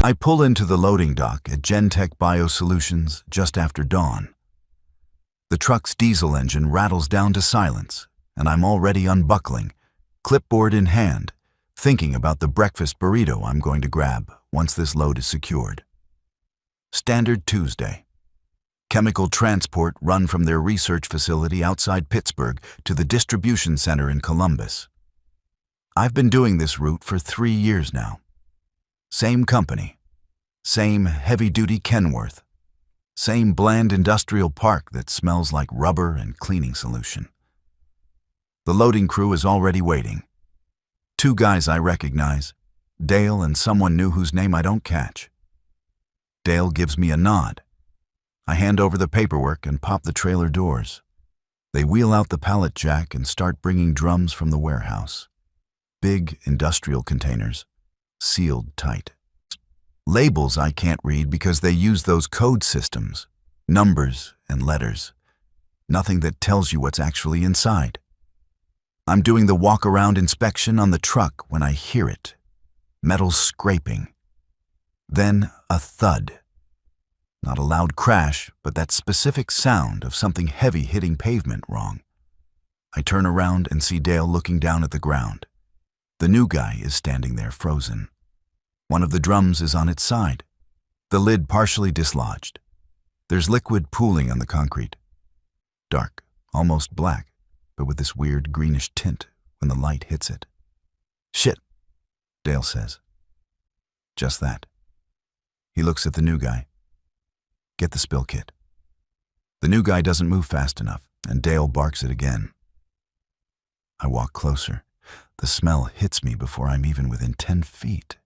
I pull into the loading dock at Gentech Biosolutions just after dawn. The truck's diesel engine rattles down to silence, and I'm already unbuckling, clipboard in hand, thinking about the breakfast burrito I'm going to grab once this load is secured. Standard Tuesday. Chemical transport run from their research facility outside Pittsburgh to the distribution center in Columbus. I've been doing this route for 3 years now. Same company, same heavy-duty Kenworth, same bland industrial park that smells like rubber and cleaning solution. The loading crew is already waiting. 2 guys I recognize, Dale and someone new whose name I don't catch. Dale gives me a nod. I hand over the paperwork and pop the trailer doors. They wheel out the pallet jack and start bringing drums from the warehouse. Big industrial containers, sealed tight. Labels I can't read because they use those code systems, numbers and letters. Nothing that tells you what's actually inside. I'm doing the walk-around inspection on the truck when I hear it. Metal scraping. Then a thud. Not a loud crash, but that specific sound of something heavy hitting pavement wrong. I turn around and see Dale looking down at the ground. The new guy is standing there frozen. One of the drums is on its side, the lid partially dislodged. There's liquid pooling on the concrete. Dark, almost black, but with this weird greenish tint when the light hits it. "Shit," Dale says. Just that. He looks at the new guy. "Get the spill kit." The new guy doesn't move fast enough, and Dale barks it again. I walk closer. The smell hits me before I'm even within 10 feet.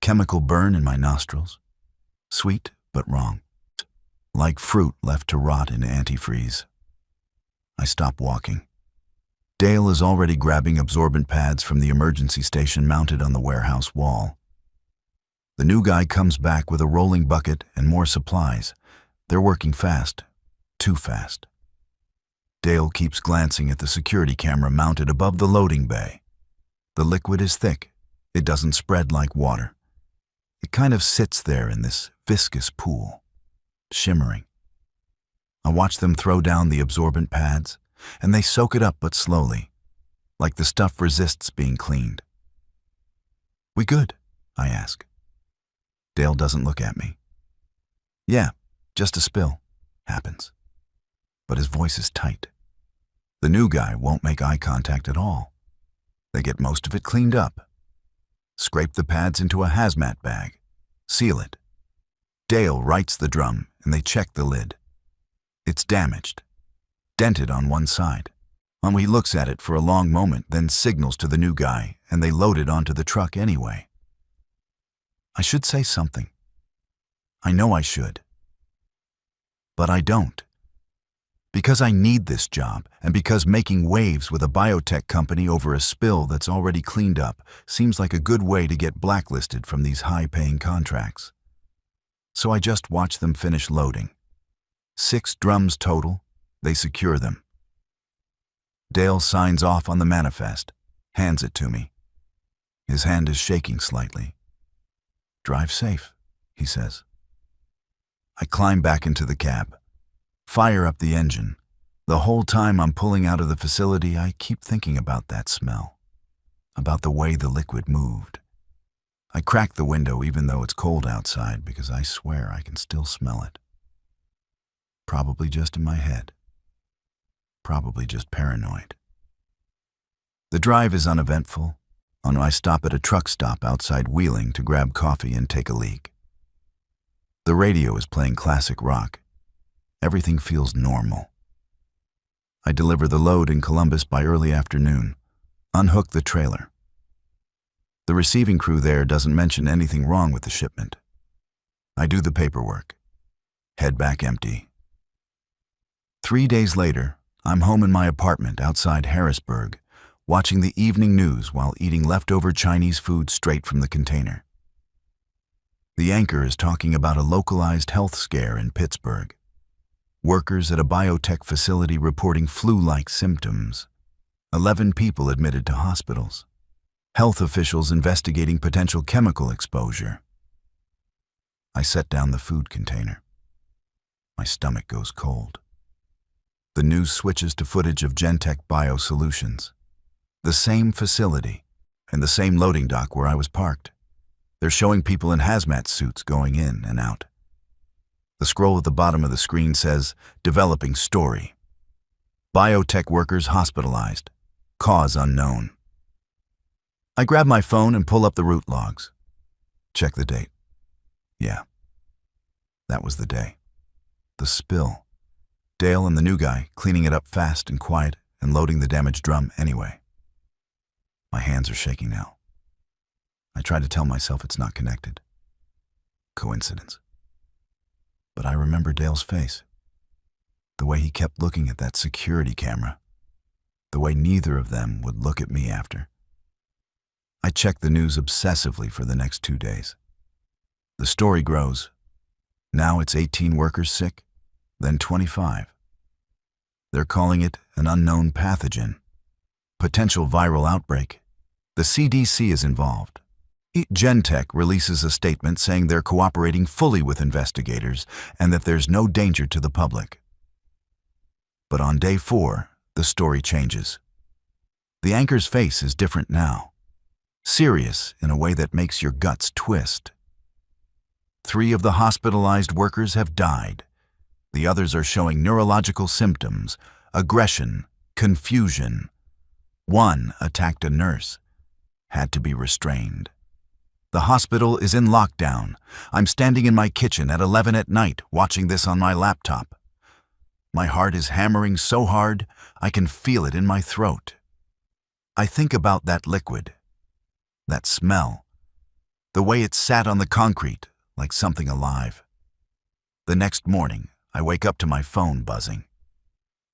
Chemical burn in my nostrils. Sweet, but wrong. Like fruit left to rot in antifreeze. I stop walking. Dale is already grabbing absorbent pads from the emergency station mounted on the warehouse wall. The new guy comes back with a rolling bucket and more supplies. They're working fast. Too fast. Dale keeps glancing at the security camera mounted above the loading bay. The liquid is thick. It doesn't spread like water. It kind of sits there in this viscous pool, shimmering. I watch them throw down the absorbent pads, and they soak it up but slowly, like the stuff resists being cleaned. "We good?" I ask. Dale doesn't look at me. "Yeah, just a spill. Happens." But his voice is tight. The new guy won't make eye contact at all. They get most of it cleaned up. Scrape the pads into a hazmat bag. Seal it. Dale rights the drum, and they check the lid. It's damaged. Dented on one side. He looks at it for a long moment, then signals to the new guy, and they load it onto the truck anyway. I should say something. I know I should. But I don't. Because I need this job, and because making waves with a biotech company over a spill that's already cleaned up seems like a good way to get blacklisted from these high-paying contracts. So I just watch them finish loading. 6 drums total. They secure them. Dale signs off on the manifest, hands it to me. His hand is shaking slightly. "Drive safe," he says. I climb back into the cab. Fire up the engine. The whole time I'm pulling out of the facility, I keep thinking about that smell, about the way the liquid moved. I crack the window even though it's cold outside because I swear I can still smell it. Probably just in my head. Probably just paranoid. The drive is uneventful. I stop at a truck stop outside Wheeling to grab coffee and take a leak. The radio is playing classic rock. Everything feels normal. I deliver the load in Columbus by early afternoon, unhook the trailer. The receiving crew there doesn't mention anything wrong with the shipment. I do the paperwork. Head back empty. 3 days later, I'm home in my apartment outside Harrisburg, watching the evening news while eating leftover Chinese food straight from the container. The anchor is talking about a localized health scare in Pittsburgh. Workers at a biotech facility reporting flu-like symptoms. 11 people admitted to hospitals. Health officials investigating potential chemical exposure. I set down the food container. My stomach goes cold. The news switches to footage of Gentech Biosolutions. The same facility, and the same loading dock where I was parked. They're showing people in hazmat suits going in and out. The scroll at the bottom of the screen says, "Developing story. Biotech workers hospitalized. Cause unknown." I grab my phone and pull up the route logs. Check the date. Yeah, that was the day. The spill. Dale and the new guy cleaning it up fast and quiet and loading the damaged drum anyway. My hands are shaking now. I try to tell myself it's not connected. Coincidence. But I remember Dale's face. The way he kept looking at that security camera. The way neither of them would look at me after. I checked the news obsessively for the next 2 days. The story grows. Now it's 18 workers sick, then 25. They're calling it an unknown pathogen. Potential viral outbreak. The CDC is involved. Gentech releases a statement saying they're cooperating fully with investigators and that there's no danger to the public. But on day 4, the story changes. The anchor's face is different now. Serious in a way that makes your guts twist. 3 of the hospitalized workers have died. The others are showing neurological symptoms, aggression, confusion. 1 attacked a nurse, had to be restrained. The hospital is in lockdown. I'm standing in my kitchen at 11 at night watching this on my laptop. My heart is hammering so hard, I can feel it in my throat. I think about that liquid, that smell, the way it sat on the concrete like something alive. The next morning, I wake up to my phone buzzing.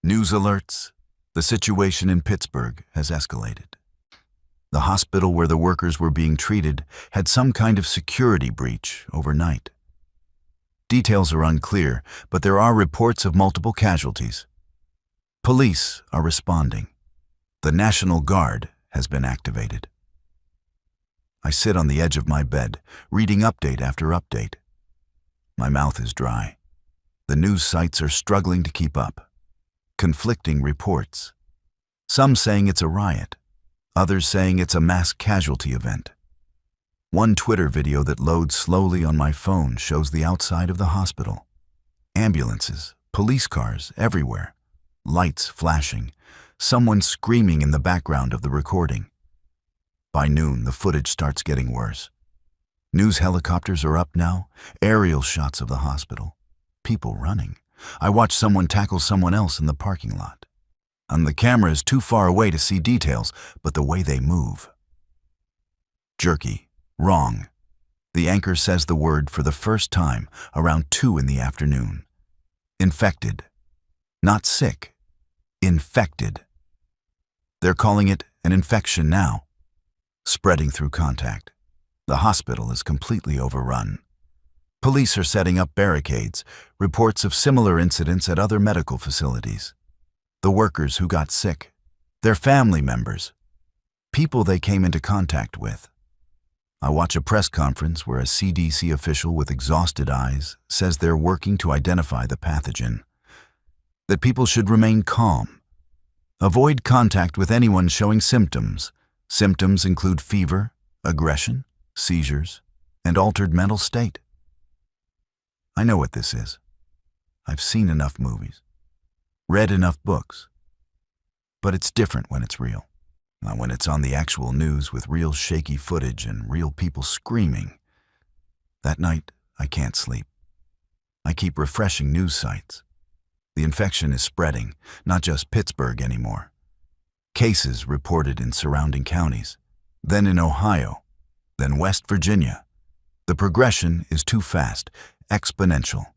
News alerts. The situation in Pittsburgh has escalated. The hospital where the workers were being treated had some kind of security breach overnight. Details are unclear, but there are reports of multiple casualties. Police are responding. The National Guard has been activated. I sit on the edge of my bed, reading update after update. My mouth is dry. The news sites are struggling to keep up. Conflicting reports. Some saying it's a riot. Others saying it's a mass casualty event. One Twitter video that loads slowly on my phone shows the outside of the hospital. Ambulances, police cars everywhere. Lights flashing. Someone screaming in the background of the recording. By noon, the footage starts getting worse. News helicopters are up now, aerial shots of the hospital. People running. I watch someone tackle someone else in the parking lot. And the camera is too far away to see details, but the way they move. Jerky. Wrong. The anchor says the word for the first time around 2 in the afternoon. Infected. Not sick. Infected. They're calling it an infection now. Spreading through contact. The hospital is completely overrun. Police are setting up barricades, reports of similar incidents at other medical facilities. The workers who got sick, their family members, people they came into contact with. I watch a press conference where a CDC official with exhausted eyes says they're working to identify the pathogen, that people should remain calm, avoid contact with anyone showing symptoms. Symptoms include fever, aggression, seizures, and altered mental state. I know what this is. I've seen enough movies. Read enough books. But it's different when it's real. Not when it's on the actual news with real shaky footage and real people screaming. That night, I can't sleep. I keep refreshing news sites. The infection is spreading, not just Pittsburgh anymore. Cases reported in surrounding counties, then in Ohio, then West Virginia. The progression is too fast, exponential.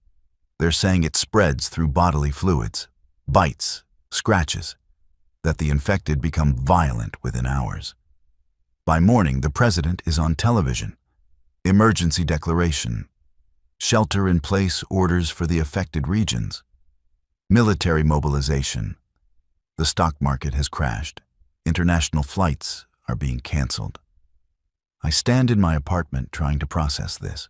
They're saying it spreads through bodily fluids, bites, scratches, that the infected become violent within hours. By morning, the president is on television. Emergency declaration. Shelter-in-place orders for the affected regions. Military mobilization. The stock market has crashed. International flights are being canceled. I stand in my apartment trying to process this.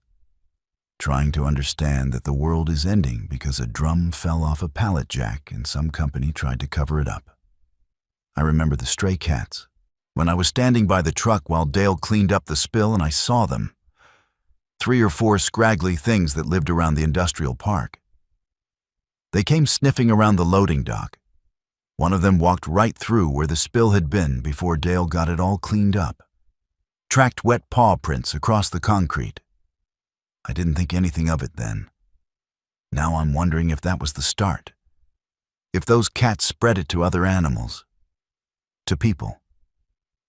trying to understand that the world is ending because a drum fell off a pallet jack and some company tried to cover it up. I remember the stray cats. When I was standing by the truck while Dale cleaned up the spill and I saw them. 3 or 4 scraggly things that lived around the industrial park. They came sniffing around the loading dock. One of them walked right through where the spill had been before Dale got it all cleaned up. Tracked wet paw prints across the concrete. I didn't think anything of it then. Now I'm wondering if that was the start. If those cats spread it to other animals. To people.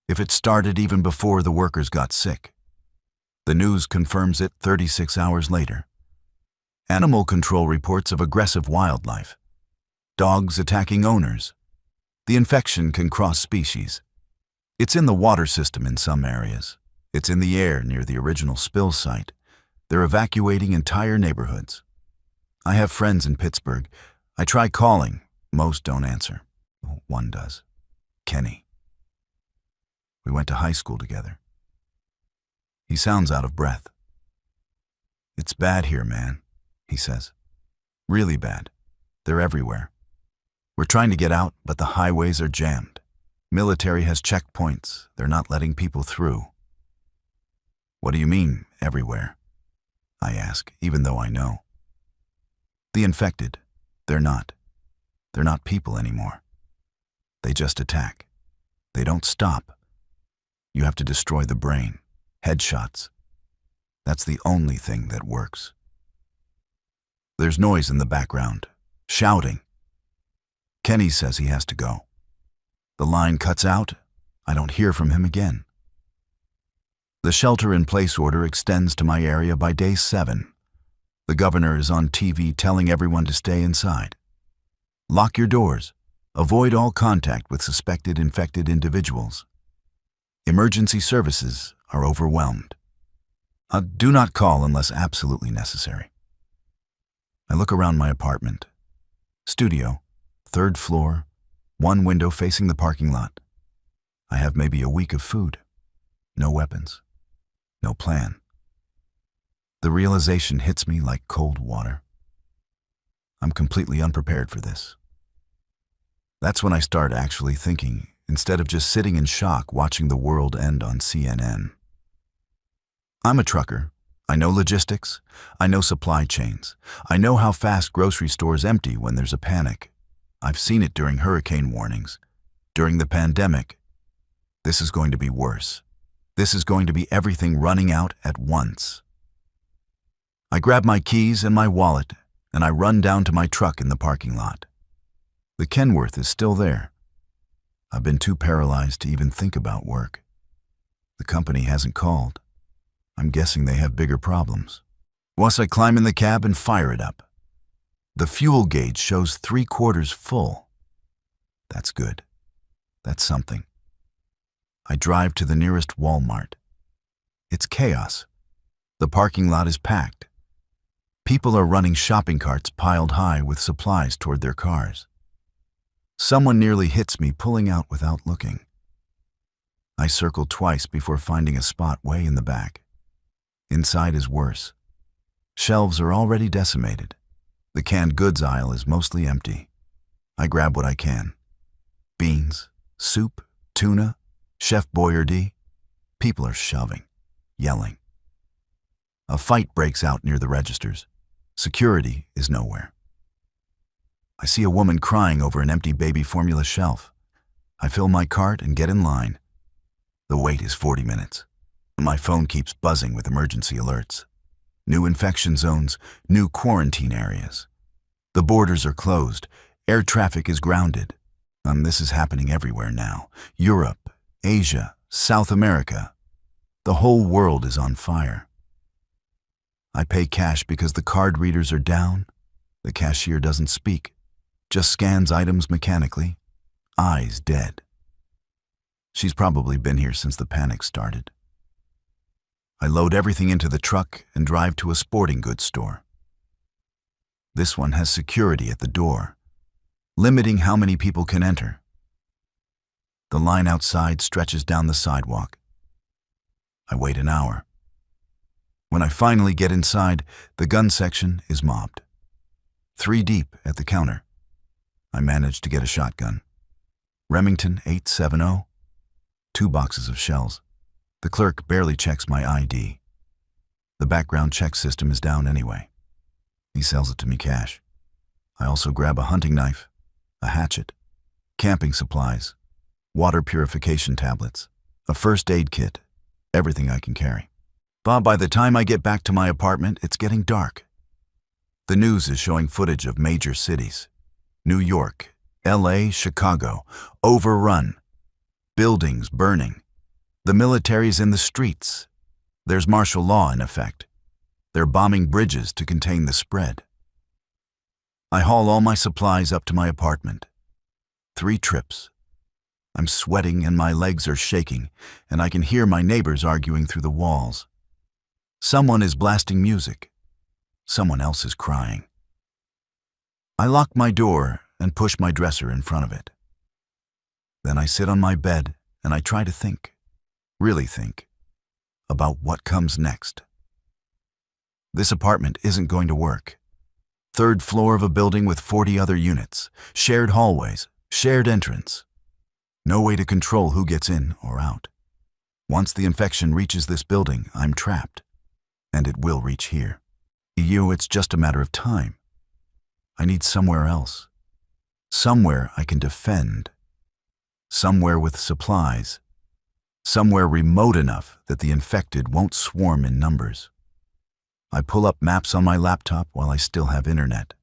If it started even before the workers got sick. The news confirms it 36 hours later. Animal control reports of aggressive wildlife. Dogs attacking owners. The infection can cross species. It's in the water system in some areas. It's in the air near the original spill site. They're evacuating entire neighborhoods. I have friends in Pittsburgh. I try calling. Most don't answer. One does. Kenny. We went to high school together. He sounds out of breath. "It's bad here, man," he says. "Really bad. They're everywhere. We're trying to get out, but the highways are jammed. Military has checkpoints. They're not letting people through." "What do you mean, everywhere?" I ask, even though I know. "The infected. They're not. They're not people anymore. They just attack. They don't stop. You have to destroy the brain. Headshots. That's the only thing that works." There's noise in the background. Shouting. Kenny says he has to go. The line cuts out. I don't hear from him again. The shelter-in-place order extends to my area by day 7. The governor is on TV telling everyone to stay inside. Lock your doors. Avoid all contact with suspected infected individuals. Emergency services are overwhelmed. Do not call unless absolutely necessary. I look around my apartment. Studio, 3rd floor, 1 window facing the parking lot. I have maybe a week of food. No weapons. No plan. The realization hits me like cold water. I'm completely unprepared for this. That's when I start actually thinking, instead of just sitting in shock watching the world end on CNN. I'm a trucker. I know logistics. I know supply chains. I know how fast grocery stores empty when there's a panic. I've seen it during hurricane warnings, during the pandemic. This is going to be worse. This is going to be everything running out at once. I grab my keys and my wallet, and I run down to my truck in the parking lot. The Kenworth is still there. I've been too paralyzed to even think about work. The company hasn't called. I'm guessing they have bigger problems. Once I climb in the cab and fire it up. The fuel gauge shows 3/4 full. That's good. That's something. I drive to the nearest Walmart. It's chaos. The parking lot is packed. People are running shopping carts piled high with supplies toward their cars. Someone nearly hits me pulling out without looking. I circle twice before finding a spot way in the back. Inside is worse. Shelves are already decimated. The canned goods aisle is mostly empty. I grab what I can. Beans, soup, tuna, Chef Boyardee. People are shoving, yelling. A fight breaks out near the registers. Security is nowhere. I see a woman crying over an empty baby formula shelf. I fill my cart and get in line. The wait is 40 minutes. My phone keeps buzzing with emergency alerts. New infection zones, new quarantine areas. The borders are closed. Air traffic is grounded. This is happening everywhere now. Europe, Asia, South America. The whole world is on fire. I pay cash because the card readers are down. The cashier doesn't speak, just scans items mechanically, eyes dead. She's probably been here since the panic started. I load everything into the truck and drive to a sporting goods store. This one has security at the door, limiting how many people can enter. The line outside stretches down the sidewalk. I wait an hour. When I finally get inside, the gun section is mobbed. 3 deep at the counter. I manage to get a shotgun. Remington 870, 2 boxes of shells. The clerk barely checks my ID. The background check system is down anyway. He sells it to me cash. I also grab a hunting knife, a hatchet, camping supplies, water purification tablets, a first aid kit, everything I can carry. But by the time I get back to my apartment, it's getting dark. The news is showing footage of major cities. New York, LA, Chicago, overrun. Buildings burning. The military's in the streets. There's martial law in effect. They're bombing bridges to contain the spread. I haul all my supplies up to my apartment. 3 trips. I'm sweating and my legs are shaking, and I can hear my neighbors arguing through the walls. Someone is blasting music. Someone else is crying. I lock my door and push my dresser in front of it. Then I sit on my bed and I try to think, really think, about what comes next. This apartment isn't going to work. 3rd floor of a building with 40 other units, shared hallways, shared entrance. No way to control who gets in or out. Once the infection reaches this building, I'm trapped. And it will reach here. It's just a matter of time. I need somewhere else. Somewhere I can defend. Somewhere with supplies. Somewhere remote enough that the infected won't swarm in numbers. I pull up maps on my laptop while I still have internet.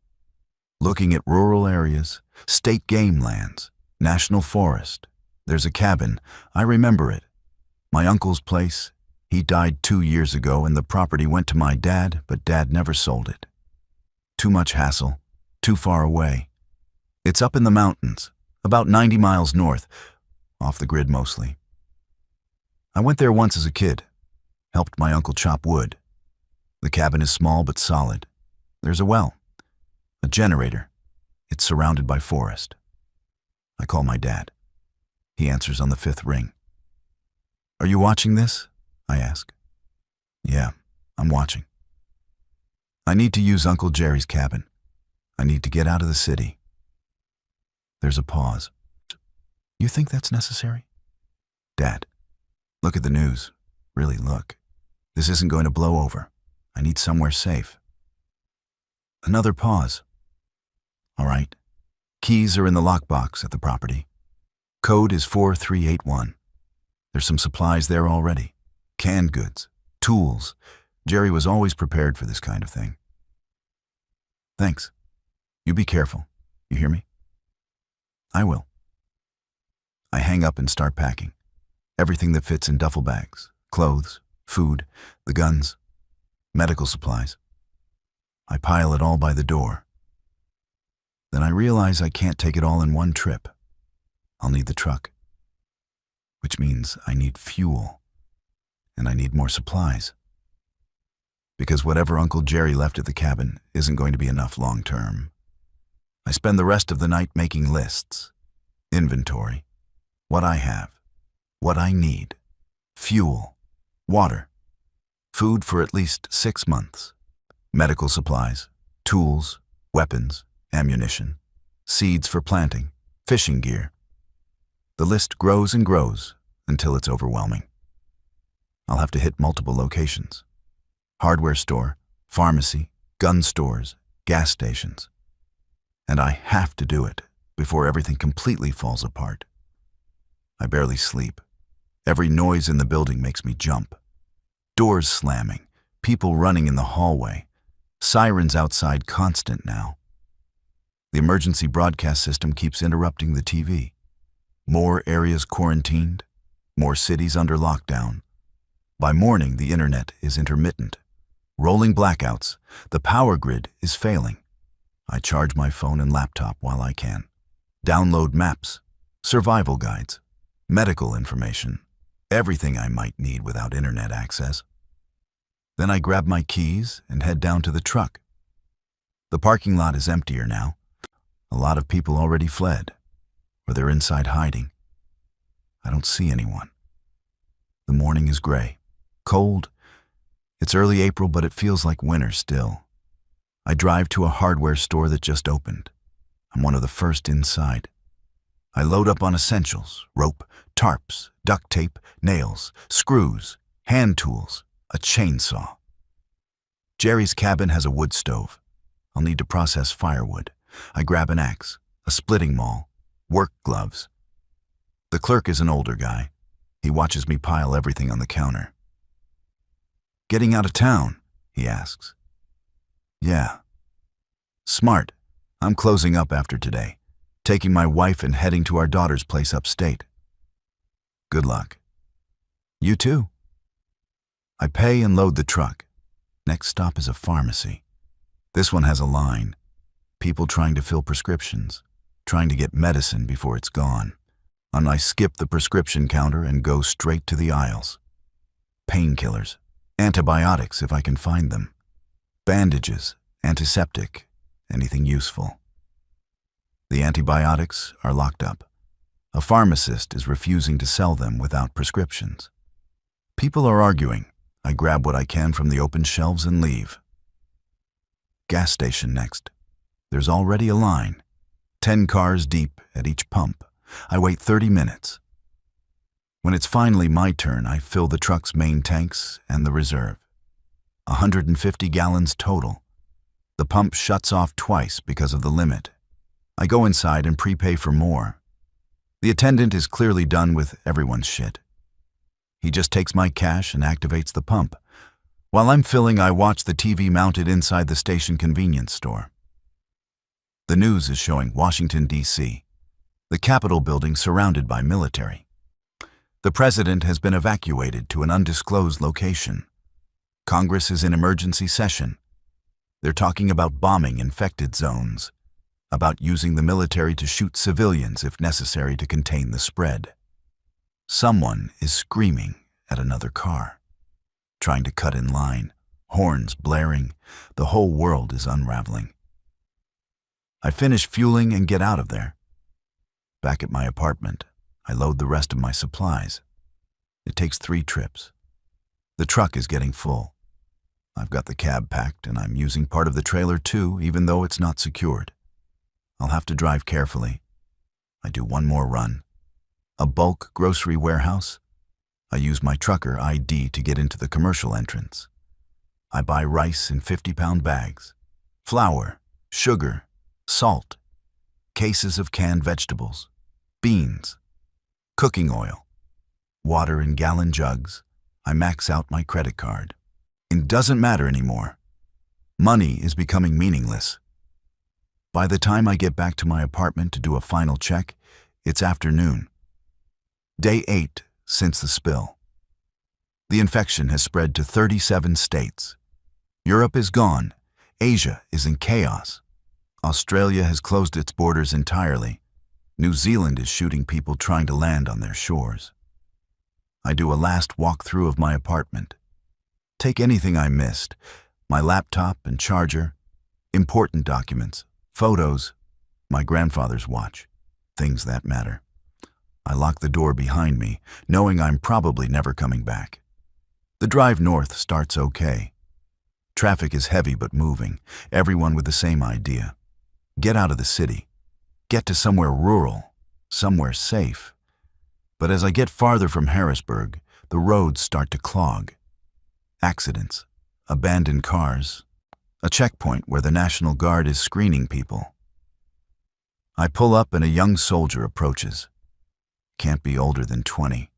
Looking at rural areas, state game lands, national forest. There's a cabin. I remember it. My uncle's place. He died 2 years ago and the property went to my dad, but Dad never sold it. Too much hassle, too far away. It's up in the mountains, about 90 miles north, off the grid mostly. I went there once as a kid, helped my uncle chop wood. The cabin is small but solid. There's a well, a generator. It's surrounded by forest. I call my dad. He answers on the 5th ring. "Are you watching this?" I ask. "Yeah, I'm watching. I need to use Uncle Jerry's cabin. I need to get out of the city." There's a pause. "You think that's necessary?" "Dad, look at the news. Really look. This isn't going to blow over. I need somewhere safe." Another pause. "All right. Keys are in the lockbox at the property. Code is 4381. There's some supplies there already. Canned goods, tools. Jerry was always prepared for this kind of thing." "Thanks. You be careful. You hear me?" "I will." I hang up and start packing. Everything that fits in duffel bags, clothes, food, the guns, medical supplies. I pile it all by the door. Then I realize I can't take it all in one trip. I'll need the truck. Which means I need fuel. And I need more supplies. Because whatever Uncle Jerry left at the cabin isn't going to be enough long term. I spend the rest of the night making lists. Inventory. What I have. What I need. Fuel. Water. Food for at least 6 months. Medical supplies. Tools. Weapons. Ammunition. Seeds for planting. Fishing gear. The list grows and grows until it's overwhelming. I'll have to hit multiple locations. Hardware store, pharmacy, gun stores, gas stations. And I have to do it before everything completely falls apart. I barely sleep. Every noise in the building makes me jump. Doors slamming, people running in the hallway, sirens outside constant now. The emergency broadcast system keeps interrupting the TV. More areas quarantined, more cities under lockdown. By morning, the internet is intermittent. Rolling blackouts, the power grid is failing. I charge my phone and laptop while I can. Download maps, survival guides, medical information, everything I might need without internet access. Then I grab my keys and head down to the truck. The parking lot is emptier now. A lot of people already fled, or they're inside hiding. I don't see anyone. The morning is gray, cold, It's early April, but it feels like winter still. I drive to a hardware store that just opened. I'm one of the first inside. I load up on essentials: rope, tarps, duct tape, nails, screws, hand tools, a chainsaw. Jerry's cabin has a wood stove. I'll need to process firewood. I grab an axe, a splitting maul, work gloves. The clerk is an older guy. He watches me pile everything on the counter. "Getting out of town?" he asks. "Yeah." "Smart. I'm closing up after today, taking my wife and heading to our daughter's place upstate." "Good luck." "You too." I pay and load the truck. Next stop is a pharmacy. This one has a line. People trying to fill prescriptions, trying to get medicine before it's gone. And I skip the prescription counter and go straight to the aisles. Painkillers, antibiotics if I can find them, bandages, antiseptic, anything useful. The antibiotics are locked up. A pharmacist is refusing to sell them without prescriptions. People are arguing. I grab what I can from the open shelves and leave. Gas station next. There's already a line. 10 cars deep at each pump. I wait 30 minutes. When it's finally my turn, I fill the truck's main tanks and the reserve. 150 gallons total. The pump shuts off twice because of the limit. I go inside and prepay for more. The attendant is clearly done with everyone's shit. He just takes my cash and activates the pump. While I'm filling, I watch the TV mounted inside the station convenience store. The news is showing Washington, D.C., the Capitol building surrounded by military. The president has been evacuated to an undisclosed location. Congress is in emergency session. They're talking about bombing infected zones, about using the military to shoot civilians if necessary to contain the spread. Someone is screaming at another car, trying to cut in line, horns blaring. The whole world is unraveling. I finish fueling and get out of there. Back at my apartment, I load the rest of my supplies. It takes 3 trips. The truck is getting full. I've got the cab packed and I'm using part of the trailer too, even though it's not secured. I'll have to drive carefully. I do one more run. A bulk grocery warehouse. I use my trucker ID to get into the commercial entrance. I buy rice in 50-pound bags, flour, sugar, salt, cases of canned vegetables, beans, cooking oil, water in gallon jugs. I max out my credit card. It doesn't matter anymore. Money is becoming meaningless. By the time I get back to my apartment to do a final check, it's afternoon. Day 8 since the spill. The infection has spread to 37 states. Europe is gone. Asia is in chaos. Australia has closed its borders entirely. New Zealand is shooting people trying to land on their shores. I do a last walkthrough of my apartment. Take anything I missed: my laptop and charger, important documents, photos, my grandfather's watch, things that matter. I lock the door behind me, knowing I'm probably never coming back. The drive north starts okay. Traffic is heavy but moving, everyone with the same idea. Get out of the city. Get to somewhere rural, somewhere safe. But as I get farther from Harrisburg, the roads start to clog. Accidents, abandoned cars, a checkpoint where the National Guard is screening people. I pull up and a young soldier approaches. Can't be older than 20.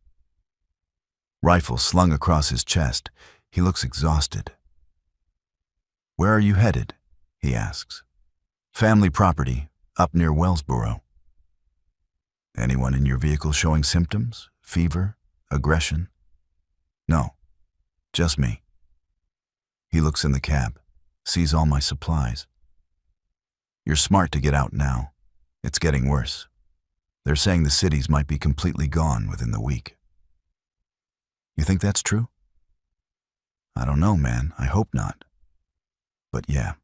Rifle slung across his chest. He looks exhausted. "Where are you headed?" he asks. "Family property, up near Wellsboro." "Anyone in your vehicle showing symptoms? Fever? Aggression?" "No, just me." He looks in the cab, sees all my supplies. "You're smart to get out now. It's getting worse. They're saying the cities might be completely gone within the week." "You think that's true?" "I don't know, man. I hope not. But yeah,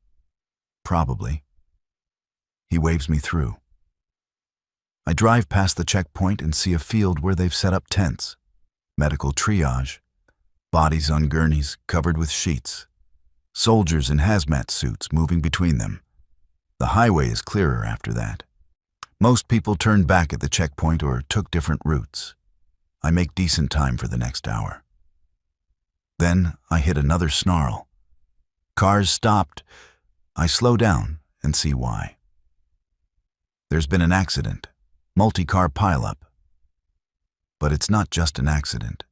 probably." He waves me through. I drive past the checkpoint and see a field where they've set up tents, medical triage, Bodies on gurneys covered with sheets. Soldiers in hazmat suits moving between them. The highway is clearer after that. Most people turned back at the checkpoint or took different routes. I make decent time for the next hour. Then I hit another snarl. Cars stopped. I slow down and see why. There's been an accident, multi-car pileup. But it's not just an accident.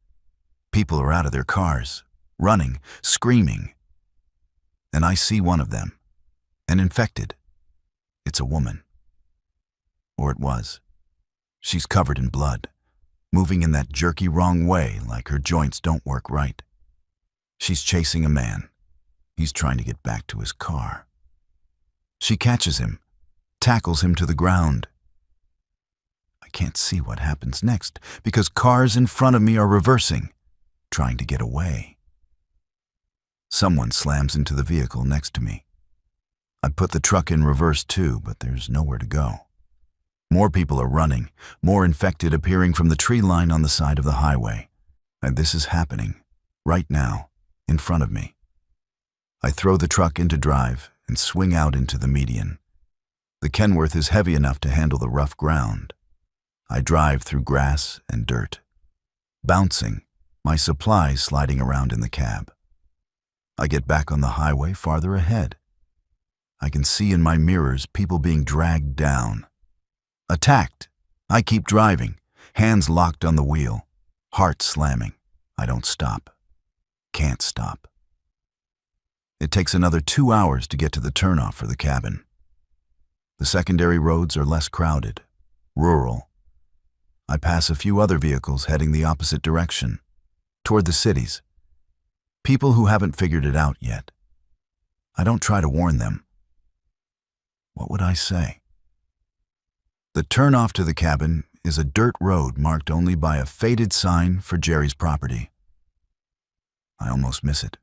People are out of their cars, running, screaming. And I see one of them, an infected. It's a woman. Or it was. She's covered in blood, moving in that jerky wrong way like her joints don't work right. She's chasing a man. He's trying to get back to his car. She catches him, tackles him to the ground. I can't see what happens next because cars in front of me are reversing, trying to get away. Someone slams into the vehicle next to me. I put the truck in reverse too, but there's nowhere to go. More people are running, more infected appearing from the tree line on the side of the highway. And this is happening, right now, in front of me. I throw the truck into drive and swing out into the median. The Kenworth is heavy enough to handle the rough ground. I drive through grass and dirt, bouncing, my supplies sliding around in the cab. I get back on the highway farther ahead. I can see in my mirrors people being dragged down. Attacked. I keep driving, hands locked on the wheel, heart slamming. I don't stop. Can't stop. It takes another 2 hours to get to the turnoff for the cabin. The secondary roads are less crowded, rural. I pass a few other vehicles heading the opposite direction, toward the cities. People who haven't figured it out yet. I don't try to warn them. What would I say? The turnoff to the cabin is a dirt road marked only by a faded sign for Jerry's property. I almost miss it.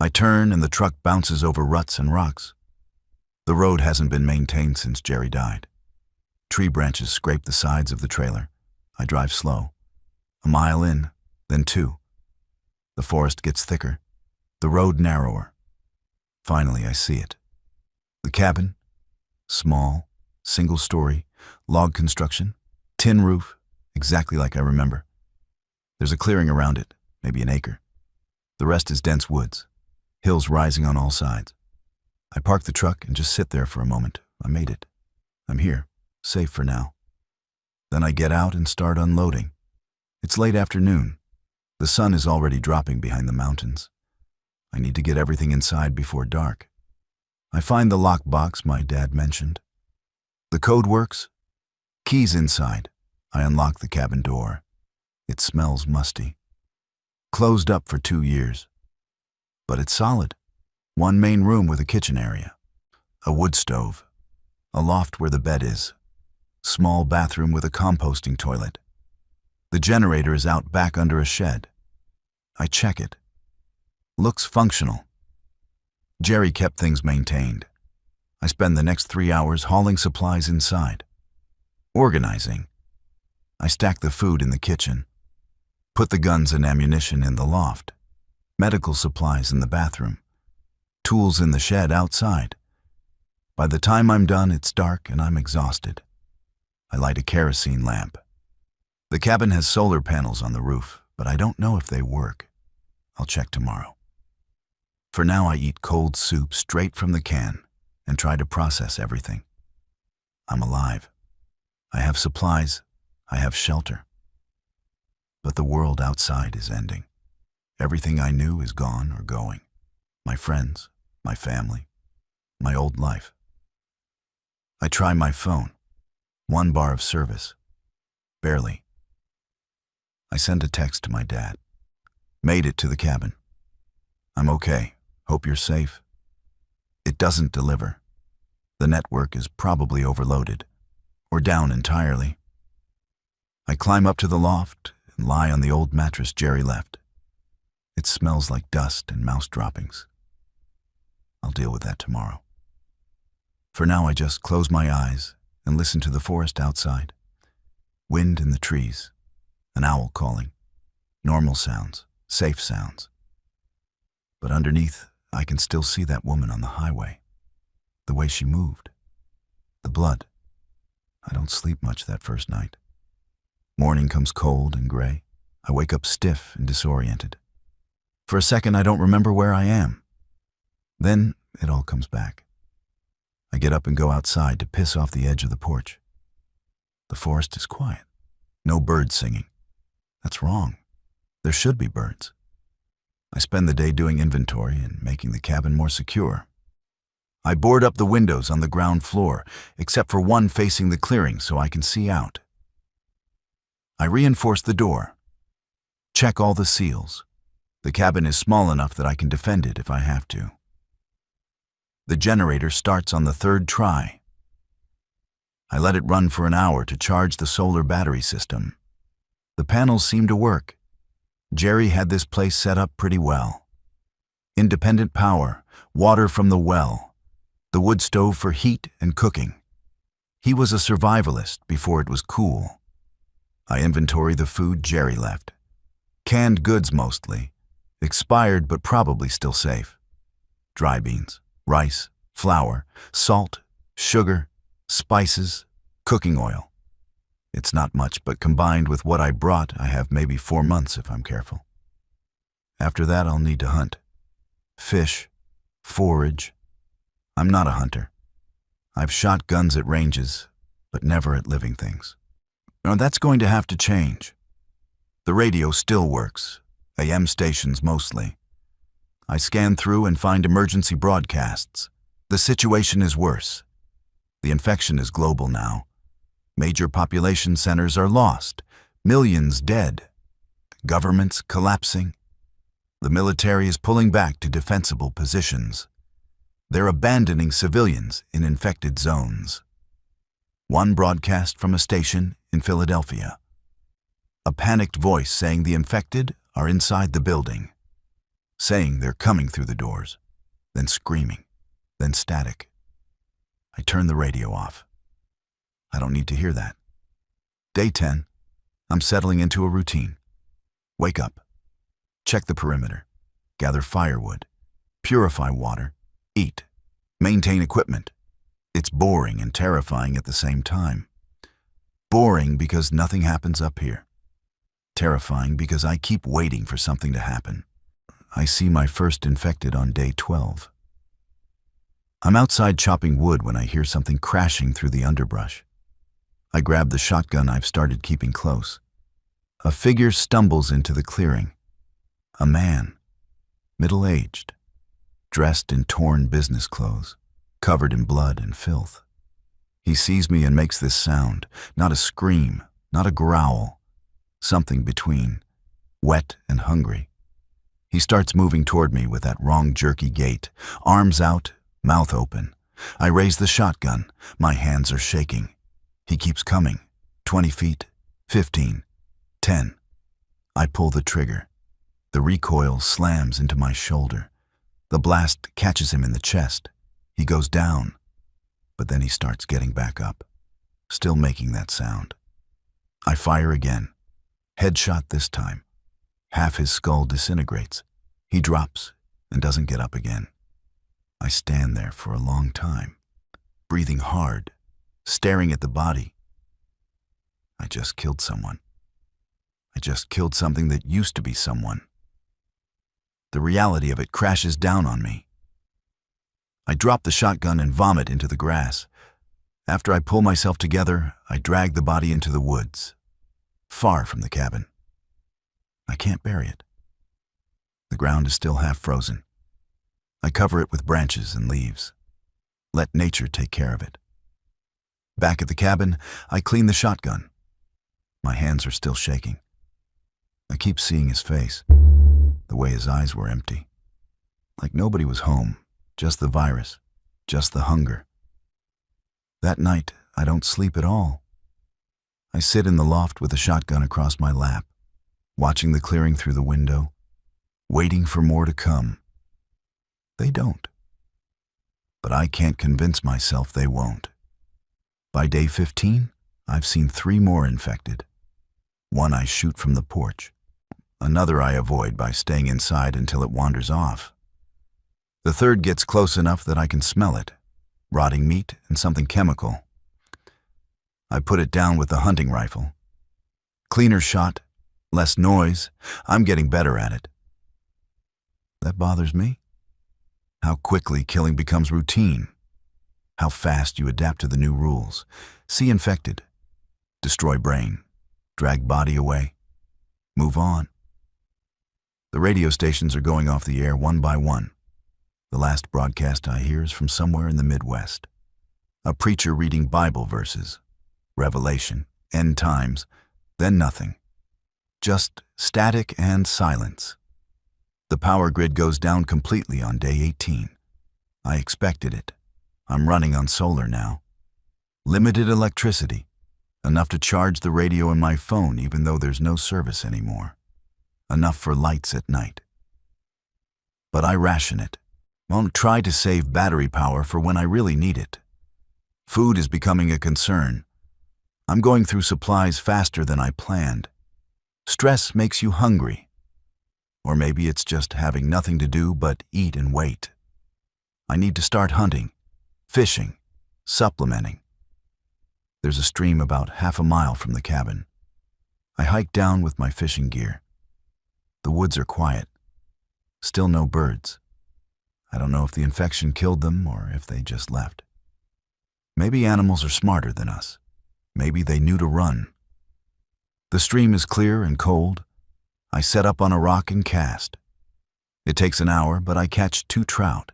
I turn and the truck bounces over ruts and rocks. The road hasn't been maintained since Jerry died. Tree branches scrape the sides of the trailer. I drive slow. A mile in, then 2. The forest gets thicker, the road narrower. Finally, I see it. The cabin, small, single-story, log construction, tin roof, exactly like I remember. There's a clearing around it, maybe an acre. The rest is dense woods, hills rising on all sides. I park the truck and just sit there for a moment. I made it. I'm here, safe for now. Then I get out and start unloading. It's late afternoon. The sun is already dropping behind the mountains. I need to get everything inside before dark. I find the lockbox my dad mentioned. The code works. Keys inside. I unlock the cabin door. It smells musty. Closed up for 2 years. But it's solid. One main room with a kitchen area. A wood stove. A loft where the bed is. Small bathroom with a composting toilet. The generator is out back under a shed. I check it. Looks functional. Jerry kept things maintained. I spend the next 3 hours hauling supplies inside. Organizing. I stack the food in the kitchen. Put the guns and ammunition in the loft. Medical supplies in the bathroom. Tools in the shed outside. By the time I'm done, it's dark and I'm exhausted. I light a kerosene lamp. The cabin has solar panels on the roof, but I don't know if they work. I'll check tomorrow. For now, I eat cold soup straight from the can and try to process everything. I'm alive. I have supplies. I have shelter. But the world outside is ending. Everything I knew is gone or going. My friends, my family, my old life. I try my phone. 1 bar of service. Barely. I send a text to my dad. Made it to the cabin. I'm okay. Hope you're safe. It doesn't deliver. The network is probably overloaded, or down entirely. I climb up to the loft and lie on the old mattress Jerry left. It smells like dust and mouse droppings. I'll deal with that tomorrow. For now, I just close my eyes and listen to the forest outside. Wind in the trees, an owl calling, normal sounds. safe sounds. But underneath, I can still see that woman on the highway. The way she moved. The blood. I don't sleep much that first night. Morning comes cold and gray. I wake up stiff and disoriented. For a second, I don't remember where I am. Then it all comes back. I get up and go outside to piss off the edge of the porch. The forest is quiet. No birds singing. That's wrong. There should be birds. I spend the day doing inventory and making the cabin more secure. I board up the windows on the ground floor, except for one facing the clearing so I can see out. I reinforce the door. Check all the seals. The cabin is small enough that I can defend it if I have to. The generator starts on the third try. I let it run for an hour to charge the solar battery system. The panels seem to work. Jerry had this place set up pretty well. Independent power, water from the well, the wood stove for heat and cooking. He was a survivalist before it was cool. I inventory the food Jerry left. Canned goods mostly, expired but probably still safe. Dry beans, rice, flour, salt, sugar, spices, cooking oil. It's not much, but combined with what I brought, I have maybe 4 months if I'm careful. After that, I'll need to hunt. Fish, forage. I'm not a hunter. I've shot guns at ranges, but never at living things. Now that's going to have to change. The radio still works, AM stations mostly. I scan through and find emergency broadcasts. The situation is worse. The infection is global now. Major population centers are lost, millions dead, governments collapsing. The military is pulling back to defensible positions. They're abandoning civilians in infected zones. One broadcast from a station in Philadelphia. A panicked voice saying the infected are inside the building, saying they're coming through the doors, then screaming, then static. I turn the radio off. I don't need to hear that. Day 10. I'm settling into a routine. Wake up. Check the perimeter. Gather firewood. Purify water. Eat. Maintain equipment. It's boring and terrifying at the same time. Boring because nothing happens up here. Terrifying because I keep waiting for something to happen. I see my first infected on day 12. I'm outside chopping wood when I hear something crashing through the underbrush. I grab the shotgun I've started keeping close. A figure stumbles into the clearing. A man, middle-aged, dressed in torn business clothes, covered in blood and filth. He sees me and makes this sound, not a scream, not a growl, something between wet and hungry. He starts moving toward me with that wrong jerky gait, arms out, mouth open. I raise the shotgun. My hands are shaking. He keeps coming. 20 feet, 15, 10. I pull the trigger. The recoil slams into my shoulder. The blast catches him in the chest. He goes down, but then he starts getting back up, still making that sound. I fire again. Headshot this time. Half his skull disintegrates. He drops and doesn't get up again. I stand there for a long time, breathing hard, staring at the body. I just killed someone. I just killed something that used to be someone. The reality of it crashes down on me. I drop the shotgun and vomit into the grass. After I pull myself together, I drag the body into the woods, far from the cabin. I can't bury it. The ground is still half frozen. I cover it with branches and leaves. Let nature take care of it. Back at the cabin, I clean the shotgun. My hands are still shaking. I keep seeing his face, the way his eyes were empty. Like nobody was home, just the virus, just the hunger. That night, I don't sleep at all. I sit in the loft with the shotgun across my lap, watching the clearing through the window, waiting for more to come. They don't. But I can't convince myself they won't. By day 15, I've seen 3 more infected. One I shoot from the porch. Another I avoid by staying inside until it wanders off. The third gets close enough that I can smell it. Rotting meat and something chemical. I put it down with the hunting rifle. Cleaner shot, less noise. I'm getting better at it. That bothers me. How quickly killing becomes routine. How fast you adapt to the new rules. See infected. Destroy brain. Drag body away. Move on. The radio stations are going off the air one by one. The last broadcast I hear is from somewhere in the Midwest. A preacher reading Bible verses. Revelation. End times. Then nothing. Just static and silence. The power grid goes down completely on day 18. I expected it. I'm running on solar now. Limited electricity. Enough to charge the radio and my phone even though there's no service anymore. Enough for lights at night. But I ration it. Won't try to save battery power for when I really need it. Food is becoming a concern. I'm going through supplies faster than I planned. Stress makes you hungry. Or maybe it's just having nothing to do but eat and wait. I need to start hunting, fishing, supplementing. There's a stream about half a mile from the cabin. I hike down with my fishing gear. The woods are quiet. Still no birds. I don't know if the infection killed them or if they just left. Maybe animals are smarter than us. Maybe they knew to run. The stream is clear and cold. I set up on a rock and cast. It takes an hour, but I catch 2 trout.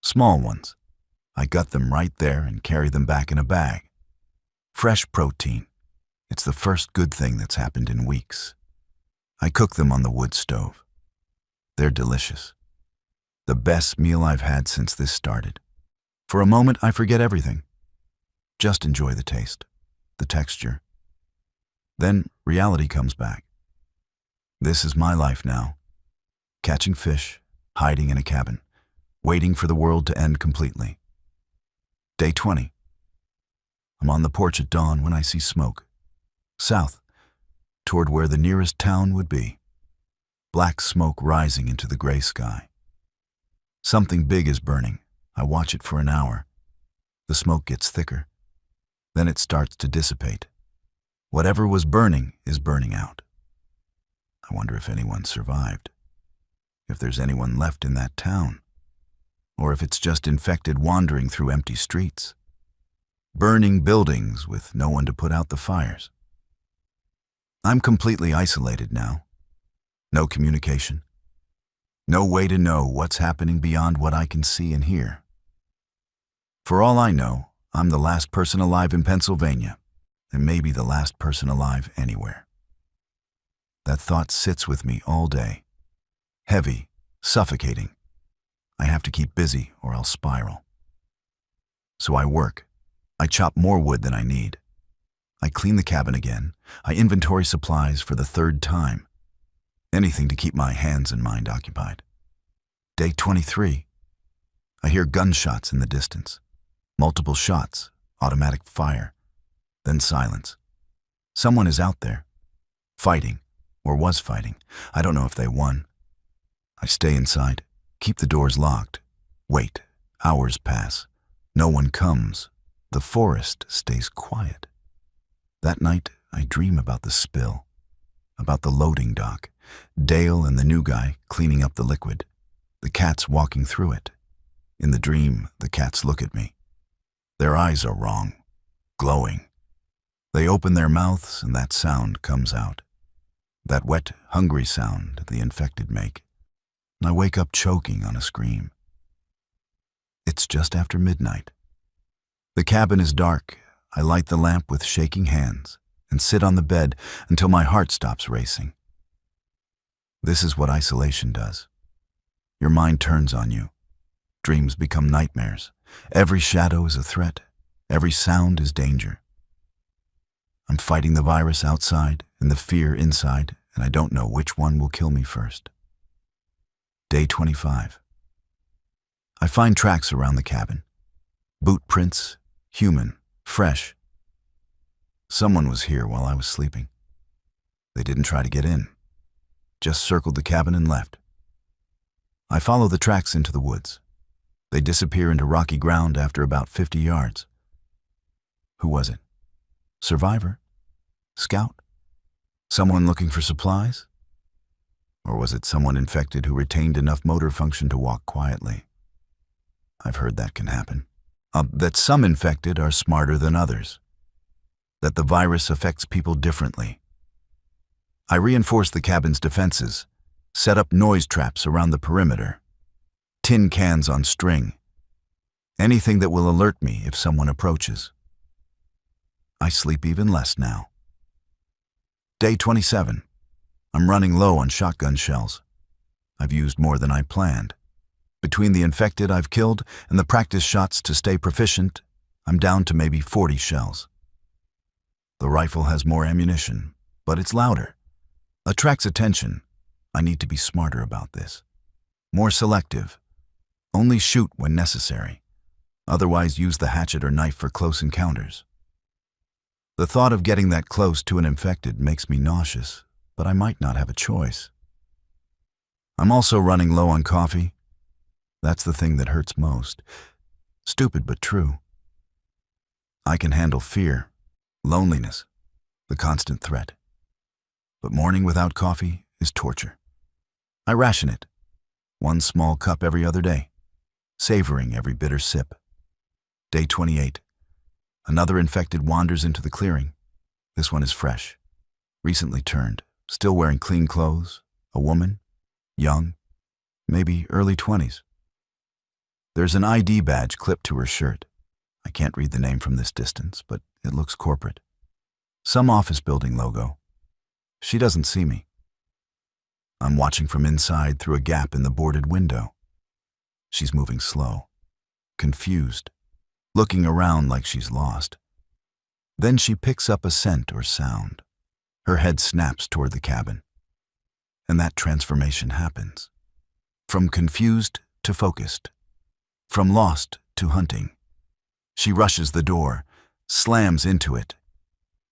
Small ones. I gut them right there and carry them back in a bag. Fresh protein. It's the first good thing that's happened in weeks. I cook them on the wood stove. They're delicious. The best meal I've had since this started. For a moment, I forget everything. Just enjoy the taste, the texture. Then reality comes back. This is my life now. Catching fish, hiding in a cabin, waiting for the world to end completely. Day 20. I'm on the porch at dawn when I see smoke. South, toward where the nearest town would be. Black smoke rising into the gray sky. Something big is burning. I watch it for an hour. The smoke gets thicker. Then it starts to dissipate. Whatever was burning is burning out. I wonder if anyone survived. If there's anyone left in that town. Or if it's just infected wandering through empty streets. Burning buildings with no one to put out the fires. I'm completely isolated now. No communication. No way to know what's happening beyond what I can see and hear. For all I know, I'm the last person alive in Pennsylvania, and maybe the last person alive anywhere. That thought sits with me all day. Heavy, suffocating. I have to keep busy or I'll spiral. So I work. I chop more wood than I need. I clean the cabin again. I inventory supplies for the 3rd time. Anything to keep my hands and mind occupied. Day 23. I hear gunshots in the distance. Multiple shots, automatic fire. Then silence. Someone is out there. Fighting, or was fighting. I don't know if they won. I stay inside, keep the doors locked. Wait, hours pass. No one comes. The forest stays quiet. That night, I dream about the spill. About the loading dock. Dale and the new guy cleaning up the liquid. The cats walking through it. In the dream, the cats look at me. Their eyes are wrong, glowing. They open their mouths and that sound comes out. That wet, hungry sound the infected make. I wake up choking on a scream. It's just after midnight. The cabin is dark. I light the lamp with shaking hands and sit on the bed until my heart stops racing. This is what isolation does. Your mind turns on you. Dreams become nightmares. Every shadow is a threat. Every sound is danger. I'm fighting the virus outside and the fear inside, and I don't know which one will kill me first. Day 25. I find tracks around the cabin. Boot prints, human, fresh. Someone was here while I was sleeping. They didn't try to get in. just circled the cabin and left. I follow the tracks into the woods. They disappear into rocky ground after about 50 yards. Who was it? Survivor? Scout? Someone looking for supplies? Or was it someone infected who retained enough motor function to walk quietly? I've heard that can happen. That some infected are smarter than others. That the virus affects people differently. I reinforce the cabin's defenses, set up noise traps around the perimeter, tin cans on string, anything that will alert me if someone approaches. I sleep even less now. Day 27. I'm running low on shotgun shells. I've used more than I planned. Between the infected I've killed and the practice shots to stay proficient, I'm down to maybe 40 shells. The rifle has more ammunition, but it's louder. Attracts attention. I need to be smarter about this. More selective. Only shoot when necessary. Otherwise use the hatchet or knife for close encounters. The thought of getting that close to an infected makes me nauseous, but I might not have a choice. I'm also running low on coffee. That's the thing that hurts most. Stupid but true. I can handle fear, loneliness, the constant threat. But morning without coffee is torture. I ration it. 1 small cup every other day, savoring every bitter sip. Day 28. Another infected wanders into the clearing. This one is fresh, recently turned, still wearing clean clothes, a woman, young, maybe early 20s. There's an ID badge clipped to her shirt. I can't read the name from this distance, but it looks corporate. Some office building logo. She doesn't see me. I'm watching from inside through a gap in the boarded window. She's moving slow, confused, looking around like she's lost. Then she picks up a scent or sound. Her head snaps toward the cabin. And that transformation happens. From confused to focused. From lost to hunting. She rushes the door, slams into it.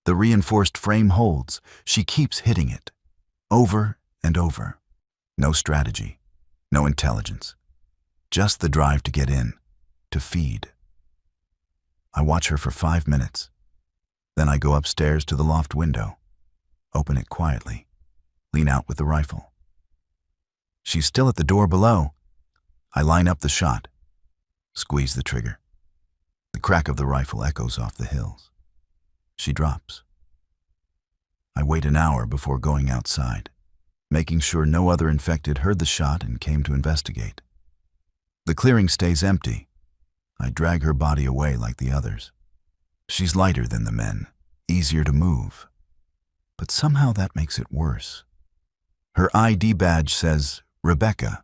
The reinforced frame holds. She keeps hitting it. Over and over. No strategy. No intelligence. Just the drive to get in. To feed. I watch her for 5 minutes. Then I go upstairs to the loft window. Open it quietly. Lean out with the rifle. She's still at the door below. I line up the shot. Squeeze the trigger. The crack of the rifle echoes off the hills. She drops. I wait an hour before going outside, making sure no other infected heard the shot and came to investigate. The clearing stays empty. I drag her body away like the others. She's lighter than the men, easier to move. But somehow that makes it worse. Her ID badge says Rebecca.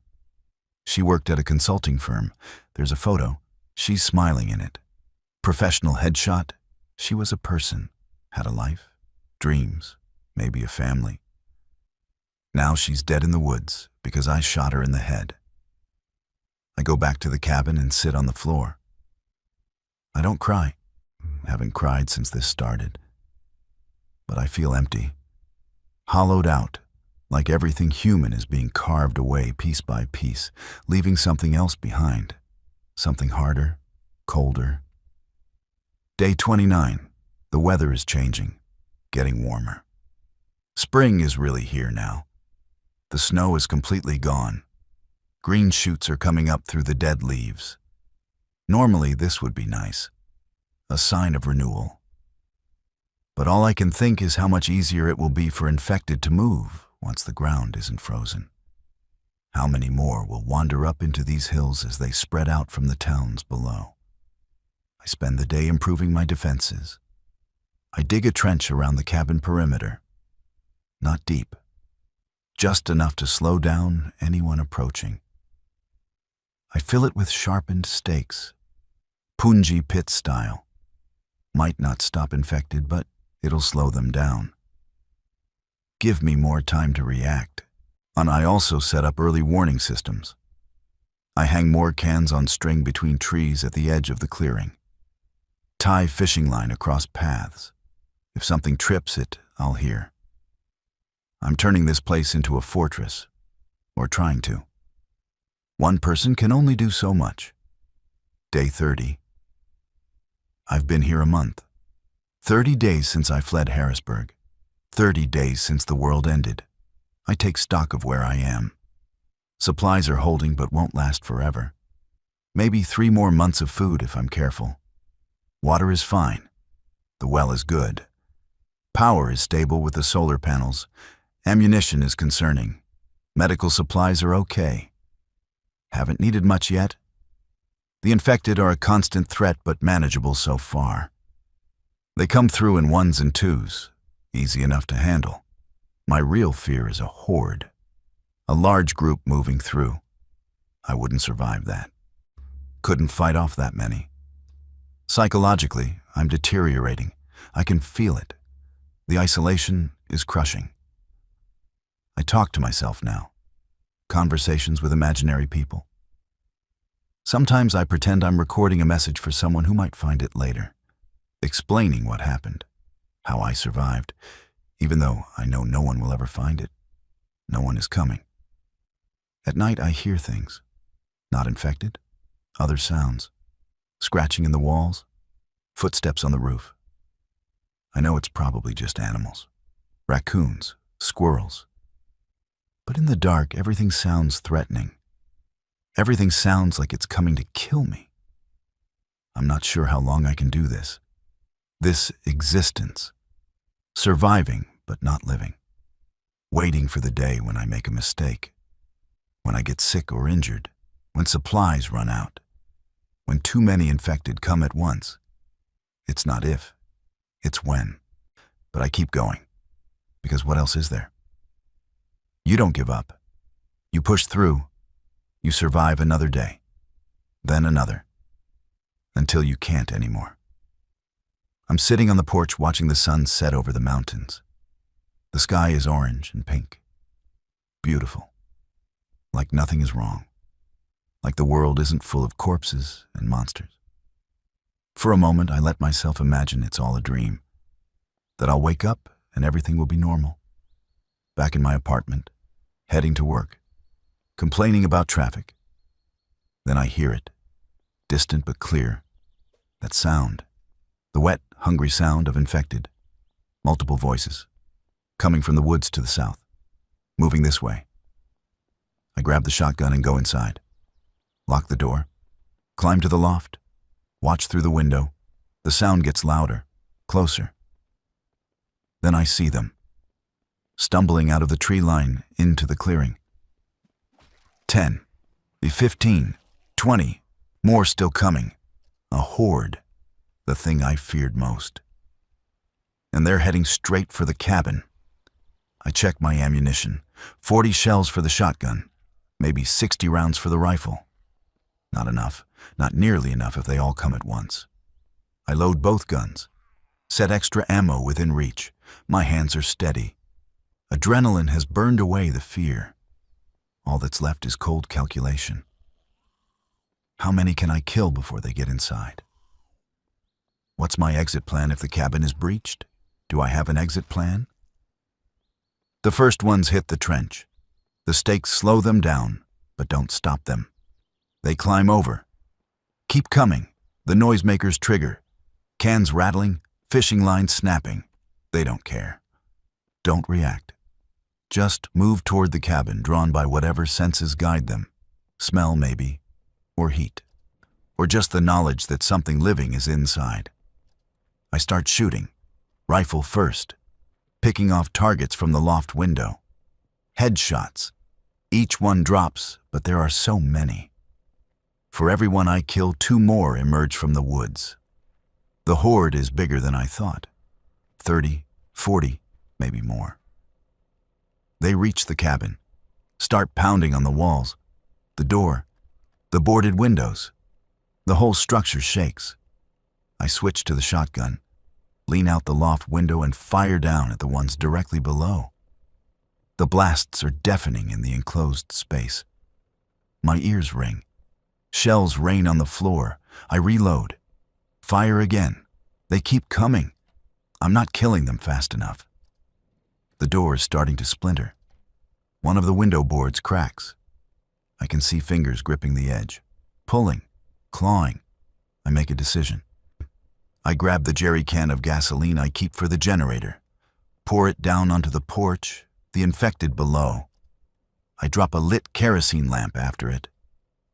She worked at a consulting firm. There's a photo. She's smiling in it. Professional headshot. She was a person, had a life, dreams, maybe a family. Now she's dead in the woods because I shot her in the head. I go back to the cabin and sit on the floor. I don't cry. Haven't cried since this started. But I feel empty. Hollowed out, like everything human is being carved away piece by piece, leaving something else behind. Something harder, colder. Day 29. The weather is changing, getting warmer. Spring is really here now. The snow is completely gone. Green shoots are coming up through the dead leaves. Normally, this would be nice. A sign of renewal. But all I can think is how much easier it will be for infected to move once the ground isn't frozen. How many more will wander up into these hills as they spread out from the towns below? I spend the day improving my defenses. I dig a trench around the cabin perimeter. Not deep. Just enough to slow down anyone approaching. I fill it with sharpened stakes. Punji pit style. Might not stop infected, but it'll slow them down. Give me more time to react. And I also set up early warning systems. I hang more cans on string between trees at the edge of the clearing. Tie fishing line across paths. If something trips it, I'll hear. I'm turning this place into a fortress, or trying to. One person can only do so much. Day 30. I've been here a month. 30 days since I fled Harrisburg. 30 days since the world ended. I take stock of where I am. Supplies are holding but won't last forever. Maybe 3 more months of food if I'm careful. Water is fine. The well is good. Power is stable with the solar panels. Ammunition is concerning. Medical supplies are okay. Haven't needed much yet. The infected are a constant threat but manageable so far. They come through in 1s and 2s, easy enough to handle. My real fear is a horde. A large group moving through. I wouldn't survive that. Couldn't fight off that many. Psychologically, I'm deteriorating. I can feel it. The isolation is crushing. I talk to myself now. Conversations with imaginary people. Sometimes I pretend I'm recording a message for someone who might find it later, explaining what happened, how I survived, even though I know no one will ever find it. No one is coming. At night I hear things. Not infected. Other sounds. Scratching in the walls. Footsteps on the roof. I know it's probably just animals. Raccoons, squirrels. But in the dark, everything sounds threatening. Everything sounds like it's coming to kill me. I'm not sure how long I can do this. This existence. Surviving, but not living. Waiting for the day when I make a mistake. When I get sick or injured. When supplies run out. When too many infected come at once. It's not if, it's when. But I keep going. Because what else is there? You don't give up. You push through. You survive another day. Then another. Until you can't anymore. I'm sitting on the porch watching the sun set over the mountains. The sky is orange and pink. Beautiful. Like nothing is wrong. Like the world isn't full of corpses and monsters. For a moment, I let myself imagine it's all a dream. That I'll wake up and everything will be normal. Back in my apartment, heading to work, complaining about traffic. Then I hear it, distant but clear. That sound, the wet, hungry sound of infected. Multiple voices, coming from the woods to the south, moving this way. I grab the shotgun and go inside. Lock the door, climb to the loft, watch through the window. The sound gets louder, closer. Then I see them, stumbling out of the tree line into the clearing. 10, 15, 20, more still coming. A horde, the thing I feared most. And they're heading straight for the cabin. I check my ammunition, 40 shells for the shotgun, maybe 60 rounds for the rifle. Not enough, not nearly enough if they all come at once. I load both guns, set extra ammo within reach. My hands are steady. Adrenaline has burned away the fear. All that's left is cold calculation. How many can I kill before they get inside? What's my exit plan if the cabin is breached? Do I have an exit plan? The first ones hit the trench. The stakes slow them down, but don't stop them. They climb over. Keep coming. The noisemakers trigger. Cans rattling, fishing lines snapping. They don't care. Don't react. Just move toward the cabin, drawn by whatever senses guide them. Smell, maybe, or heat, or just the knowledge that something living is inside. I start shooting, rifle first, picking off targets from the loft window. Headshots. Each one drops, but there are so many. For every one I kill, 2 more emerge from the woods. The horde is bigger than I thought. 30, 40, maybe more. They reach the cabin, start pounding on the walls, the door, the boarded windows. The whole structure shakes. I switch to the shotgun, lean out the loft window and fire down at the ones directly below. The blasts are deafening in the enclosed space. My ears ring. Shells rain on the floor. I reload. Fire again. They keep coming. I'm not killing them fast enough. The door is starting to splinter. One of the window boards cracks. I can see fingers gripping the edge, pulling, clawing. I make a decision. I grab the jerry can of gasoline I keep for the generator, pour it down onto the porch, the infected below. I drop a lit kerosene lamp after it.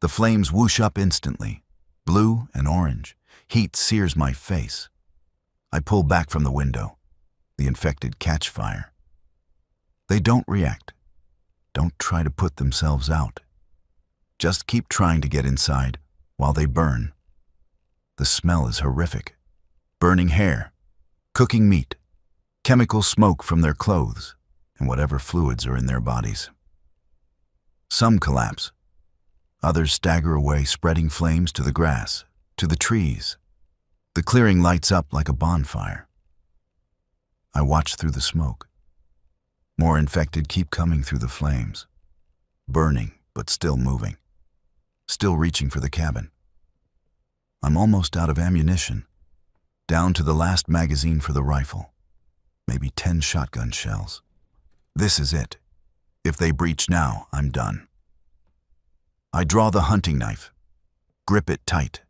The flames whoosh up instantly, blue and orange. Heat sears my face. I pull back from the window. The infected catch fire. They don't react. Don't try to put themselves out. Just keep trying to get inside while they burn. The smell is horrific. Burning hair, cooking meat, chemical smoke from their clothes, and whatever fluids are in their bodies. Some collapse. Others stagger away, spreading flames to the grass, to the trees. The clearing lights up like a bonfire. I watch through the smoke. More infected keep coming through the flames, burning but still moving, still reaching for the cabin. I'm almost out of ammunition, down to the last magazine for the rifle, maybe 10 shotgun shells. This is it. If they breach now, I'm done. I draw the hunting knife, grip it tight.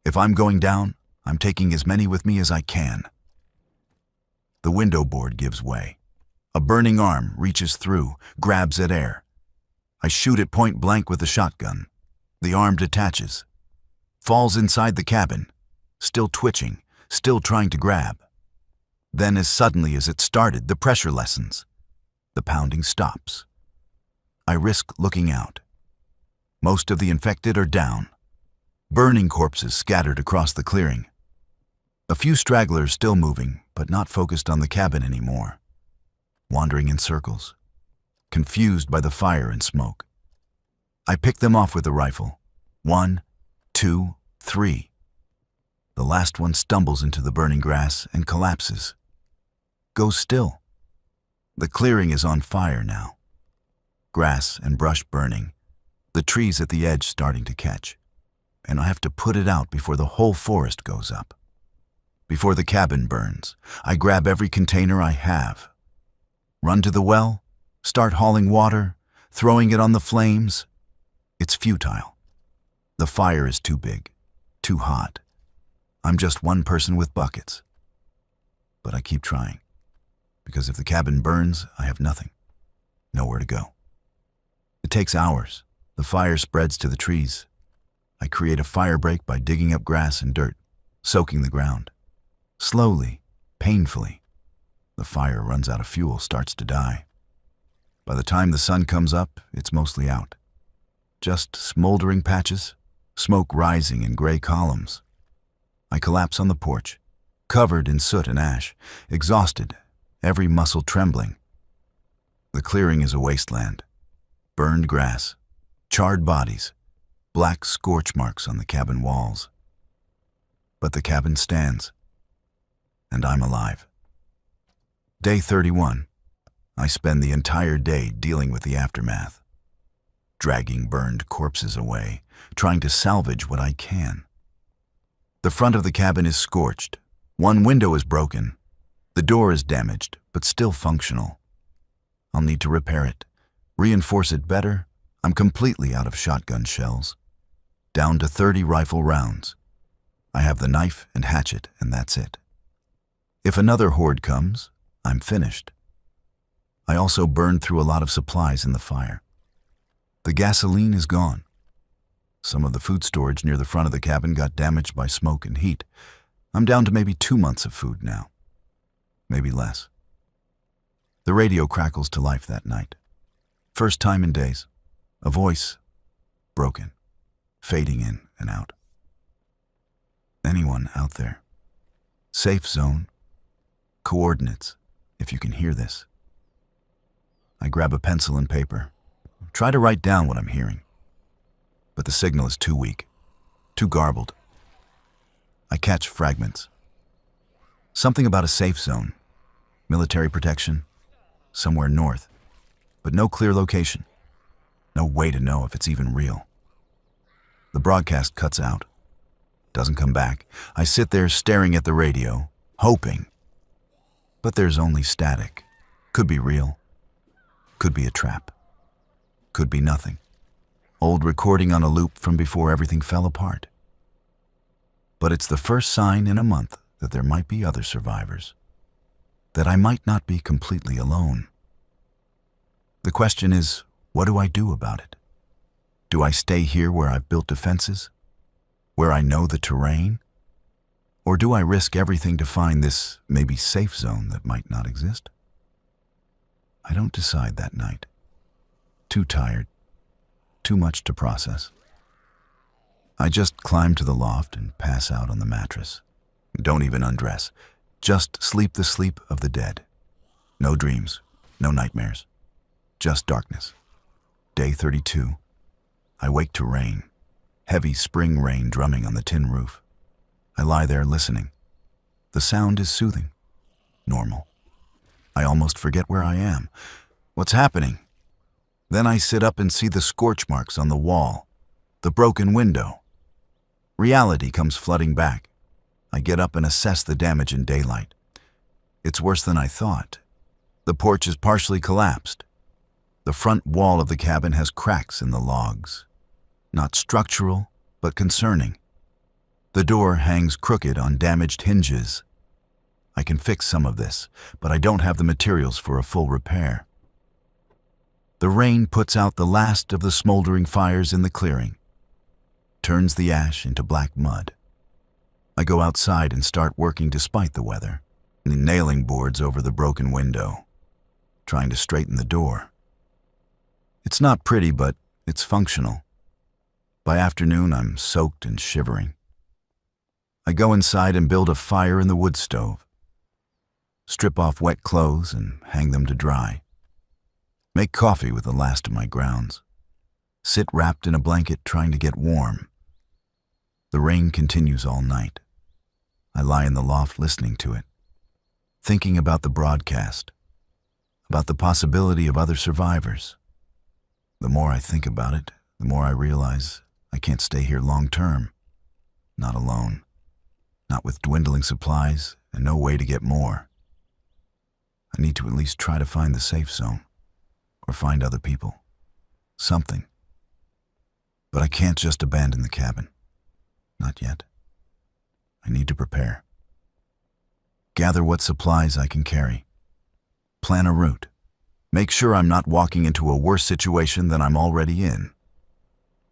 If I'm going down, I'm taking as many with me as I can. The window board gives way. A burning arm reaches through, grabs at air. I shoot it point blank with the shotgun. The arm detaches, falls inside the cabin, still twitching, still trying to grab. Then, as suddenly as it started, the pressure lessens. The pounding stops. I risk looking out. Most of the infected are down. Burning corpses scattered across the clearing. A few stragglers still moving, but not focused on the cabin anymore. Wandering in circles, confused by the fire and smoke. I pick them off with the rifle. 1, 2, 3. The last one stumbles into the burning grass and collapses. Goes still. The clearing is on fire now. Grass and brush burning. The trees at the edge starting to catch. And I have to put it out before the whole forest goes up. Before the cabin burns, I grab every container I have. Run to the well, start hauling water, throwing it on the flames. It's futile. The fire is too big, too hot. I'm just one person with buckets. But I keep trying, because if the cabin burns, I have nothing, nowhere to go. It takes hours. The fire spreads to the trees. I create a fire break by digging up grass and dirt, soaking the ground. Slowly, painfully, the fire runs out of fuel, starts to die. By the time the sun comes up, it's mostly out. Just smoldering patches, smoke rising in gray columns. I collapse on the porch, covered in soot and ash, exhausted, every muscle trembling. The clearing is a wasteland. Burned grass, charred bodies, black scorch marks on the cabin walls. But the cabin stands, and I'm alive. Day 31. I spend the entire day dealing with the aftermath, dragging burned corpses away, trying to salvage what I can. The front of the cabin is scorched. One window is broken. The door is damaged, but still functional. I'll need to repair it, reinforce it better. I'm completely out of shotgun shells, down to 30 rifle rounds. I have the knife and hatchet, and that's it. If another horde comes, I'm finished. I also burned through a lot of supplies in the fire. The gasoline is gone. Some of the food storage near the front of the cabin got damaged by smoke and heat. I'm down to maybe 2 months of food now, maybe less. The radio crackles to life that night. First time in days. A voice, broken, fading in and out. Anyone out there? Safe zone. Coordinates, if you can hear this. I grab a pencil and paper, try to write down what I'm hearing. But the signal is too weak, too garbled. I catch fragments. Something about a safe zone, military protection, somewhere north, but no clear location. No way to know if it's even real. The broadcast cuts out, doesn't come back. I sit there staring at the radio, hoping. But there's only static. Could be real, could be a trap, could be nothing. Old recording on a loop from before everything fell apart. But it's the first sign in a month that there might be other survivors, that I might not be completely alone. The question is, what do I do about it? Do I stay here where I've built defenses, where I know the terrain? Or do I risk everything to find this maybe safe zone that might not exist? I don't decide that night. Too tired, too much to process. I just climb to the loft and pass out on the mattress. Don't even undress, just sleep the sleep of the dead. No dreams, no nightmares, just darkness. Day 32. I wake to rain, heavy spring rain drumming on the tin roof. I lie there listening. The sound is soothing, normal. I almost forget where I am. What's happening? Then I sit up and see the scorch marks on the wall, the broken window. Reality comes flooding back. I get up and assess the damage in daylight. It's worse than I thought. The porch is partially collapsed. The front wall of the cabin has cracks in the logs. Not structural, but concerning. The door hangs crooked on damaged hinges. I can fix some of this, but I don't have the materials for a full repair. The rain puts out the last of the smoldering fires in the clearing, turns the ash into black mud. I go outside and start working despite the weather, nailing boards over the broken window, trying to straighten the door. It's not pretty, but it's functional. By afternoon, I'm soaked and shivering. I go inside and build a fire in the wood stove, strip off wet clothes and hang them to dry. Make coffee with the last of my grounds. Sit wrapped in a blanket trying to get warm. The rain continues all night. I lie in the loft listening to it, thinking about the broadcast, about the possibility of other survivors. The more I think about it, the more I realize I can't stay here long term. Not alone. Not with dwindling supplies and no way to get more. I need to at least try to find the safe zone. Or find other people. Something. But I can't just abandon the cabin. Not yet. I need to prepare. Gather what supplies I can carry. Plan a route. Make sure I'm not walking into a worse situation than I'm already in.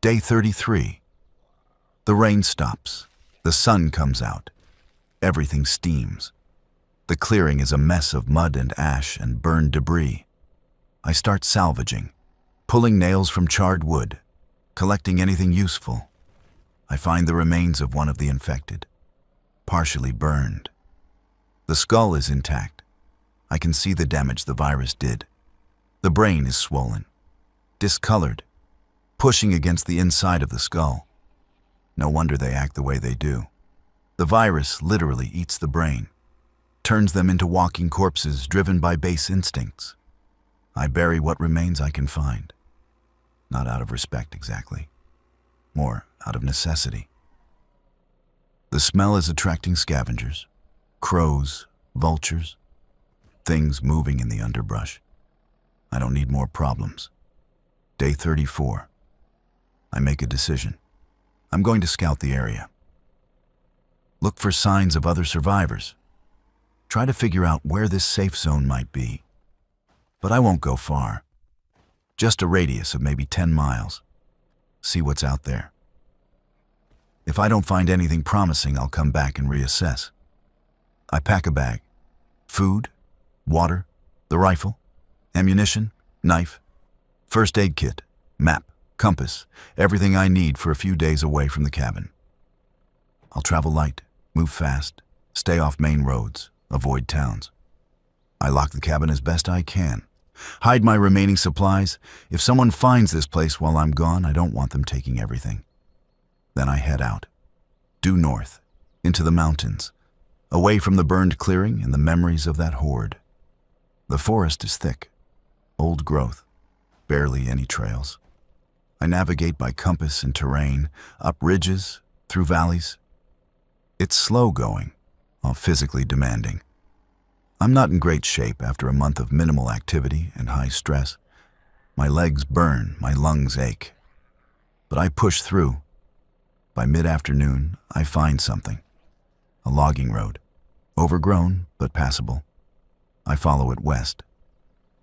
Day 33. The rain stops. The sun comes out. Everything steams. The clearing is a mess of mud and ash and burned debris. I start salvaging, pulling nails from charred wood, collecting anything useful. I find the remains of one of the infected, partially burned. The skull is intact. I can see the damage the virus did. The brain is swollen, discolored, pushing against the inside of the skull. No wonder they act the way they do. The virus literally eats the brain, turns them into walking corpses driven by base instincts. I bury what remains I can find. Not out of respect exactly, more out of necessity. The smell is attracting scavengers, crows, vultures, things moving in the underbrush. I don't need more problems. Day 34. I make a decision. I'm going to scout the area. Look for signs of other survivors. Try to figure out where this safe zone might be. But I won't go far. Just a radius of maybe 10 miles. See what's out there. If I don't find anything promising, I'll come back and reassess. I pack a bag. Food, water, the rifle, ammunition, knife, first aid kit, map, compass, everything I need for a few days away from the cabin. I'll travel light, move fast, stay off main roads, avoid towns. I lock the cabin as best I can. Hide my remaining supplies. If someone finds this place while I'm gone, I don't want them taking everything. Then I head out, due north, into the mountains, away from the burned clearing and the memories of that horde. The forest is thick, old growth, barely any trails. I navigate by compass and terrain, up ridges, through valleys. It's slow going, while physically demanding. I'm not in great shape after a month of minimal activity and high stress. My legs burn, my lungs ache. But I push through. By mid-afternoon, I find something. A logging road. Overgrown, but passable. I follow it west.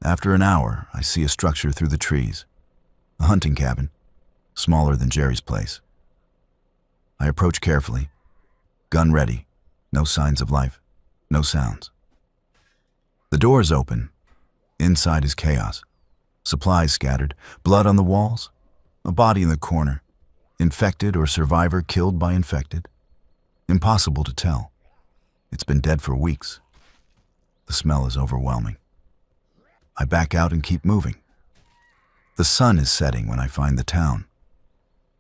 After an hour, I see a structure through the trees. A hunting cabin, smaller than Jerry's place. I approach carefully. Gun ready. No signs of life. No sounds. The door is open. Inside is chaos. Supplies scattered, blood on the walls, a body in the corner, infected or survivor killed by infected. Impossible to tell. It's been dead for weeks. The smell is overwhelming. I back out and keep moving. The sun is setting when I find the town,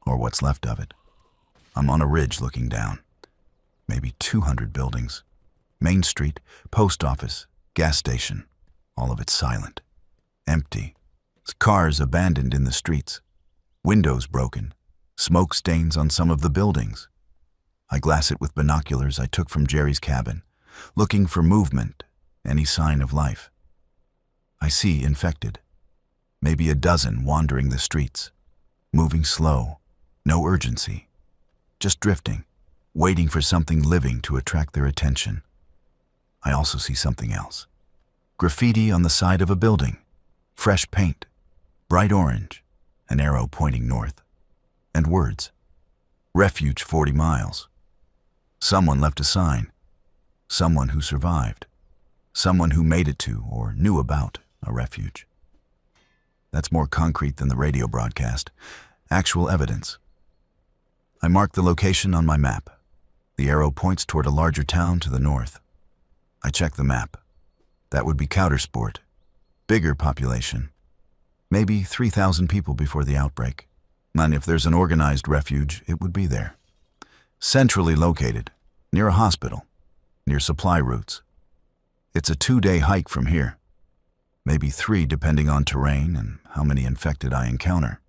or what's left of it. I'm on a ridge looking down. Maybe 200 buildings. Main street, post office, gas station, all of it silent, empty. Cars abandoned in the streets, windows broken, smoke stains on some of the buildings. I glass it with binoculars I took from Jerry's cabin, looking for movement, any sign of life. I see infected, maybe a dozen wandering the streets, moving slow, no urgency, just drifting, waiting for something living to attract their attention. I also see something else. Graffiti on the side of a building, fresh paint, bright orange, an arrow pointing north, and words. Refuge 40 miles. Someone left a sign. Someone who survived. Someone who made it to or knew about a refuge. That's more concrete than the radio broadcast. Actual evidence. I mark the location on my map. The arrow points toward a larger town to the north. I check the map. That would be Countersport. Bigger population. Maybe 3,000 people before the outbreak. And if there's an organized refuge, it would be there. Centrally located, near a hospital, near supply routes. It's a 2-day hike from here. Maybe 3 depending on terrain and how many infected I encounter.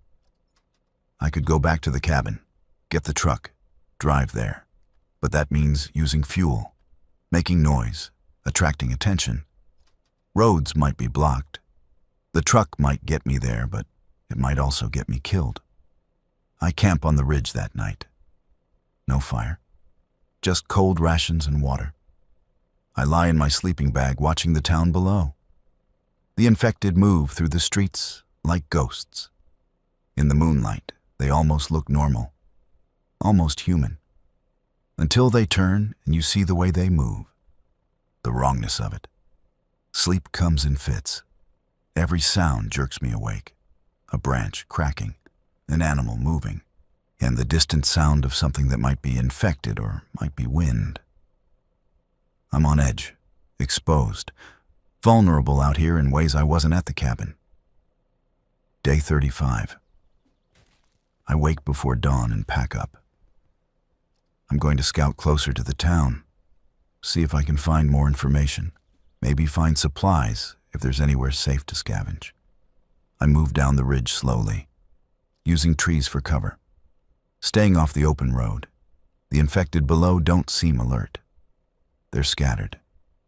I could go back to the cabin, get the truck, drive there. But that means using fuel, making noise, attracting attention. Roads might be blocked. The truck might get me there, but it might also get me killed. I camp on the ridge that night. No fire, just cold rations and water. I lie in my sleeping bag watching the town below. The infected move through the streets like ghosts. In the moonlight, they almost look normal, almost human. Until they turn and you see the way they move. The wrongness of it. Sleep comes in fits. Every sound jerks me awake. A branch cracking, an animal moving, and the distant sound of something that might be infected or might be wind. I'm on edge, exposed, vulnerable out here in ways I wasn't at the cabin. Day 35. I wake before dawn and pack up. I'm going to scout closer to the town, see if I can find more information, maybe find supplies if there's anywhere safe to scavenge. I move down the ridge slowly, using trees for cover, staying off the open road. The infected below don't seem alert. They're scattered,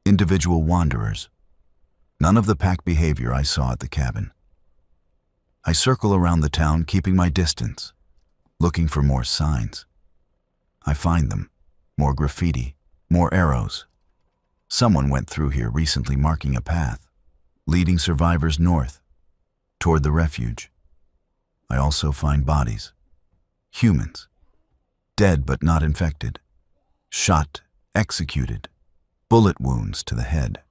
individual wanderers. None of the pack behavior I saw at the cabin. I circle around the town, keeping my distance, looking for more signs. I find them. More graffiti, more arrows. Someone went through here recently, marking a path, leading survivors north, toward the refuge. I also find bodies. Humans. Dead but not infected. Shot, executed. Bullet wounds to the head.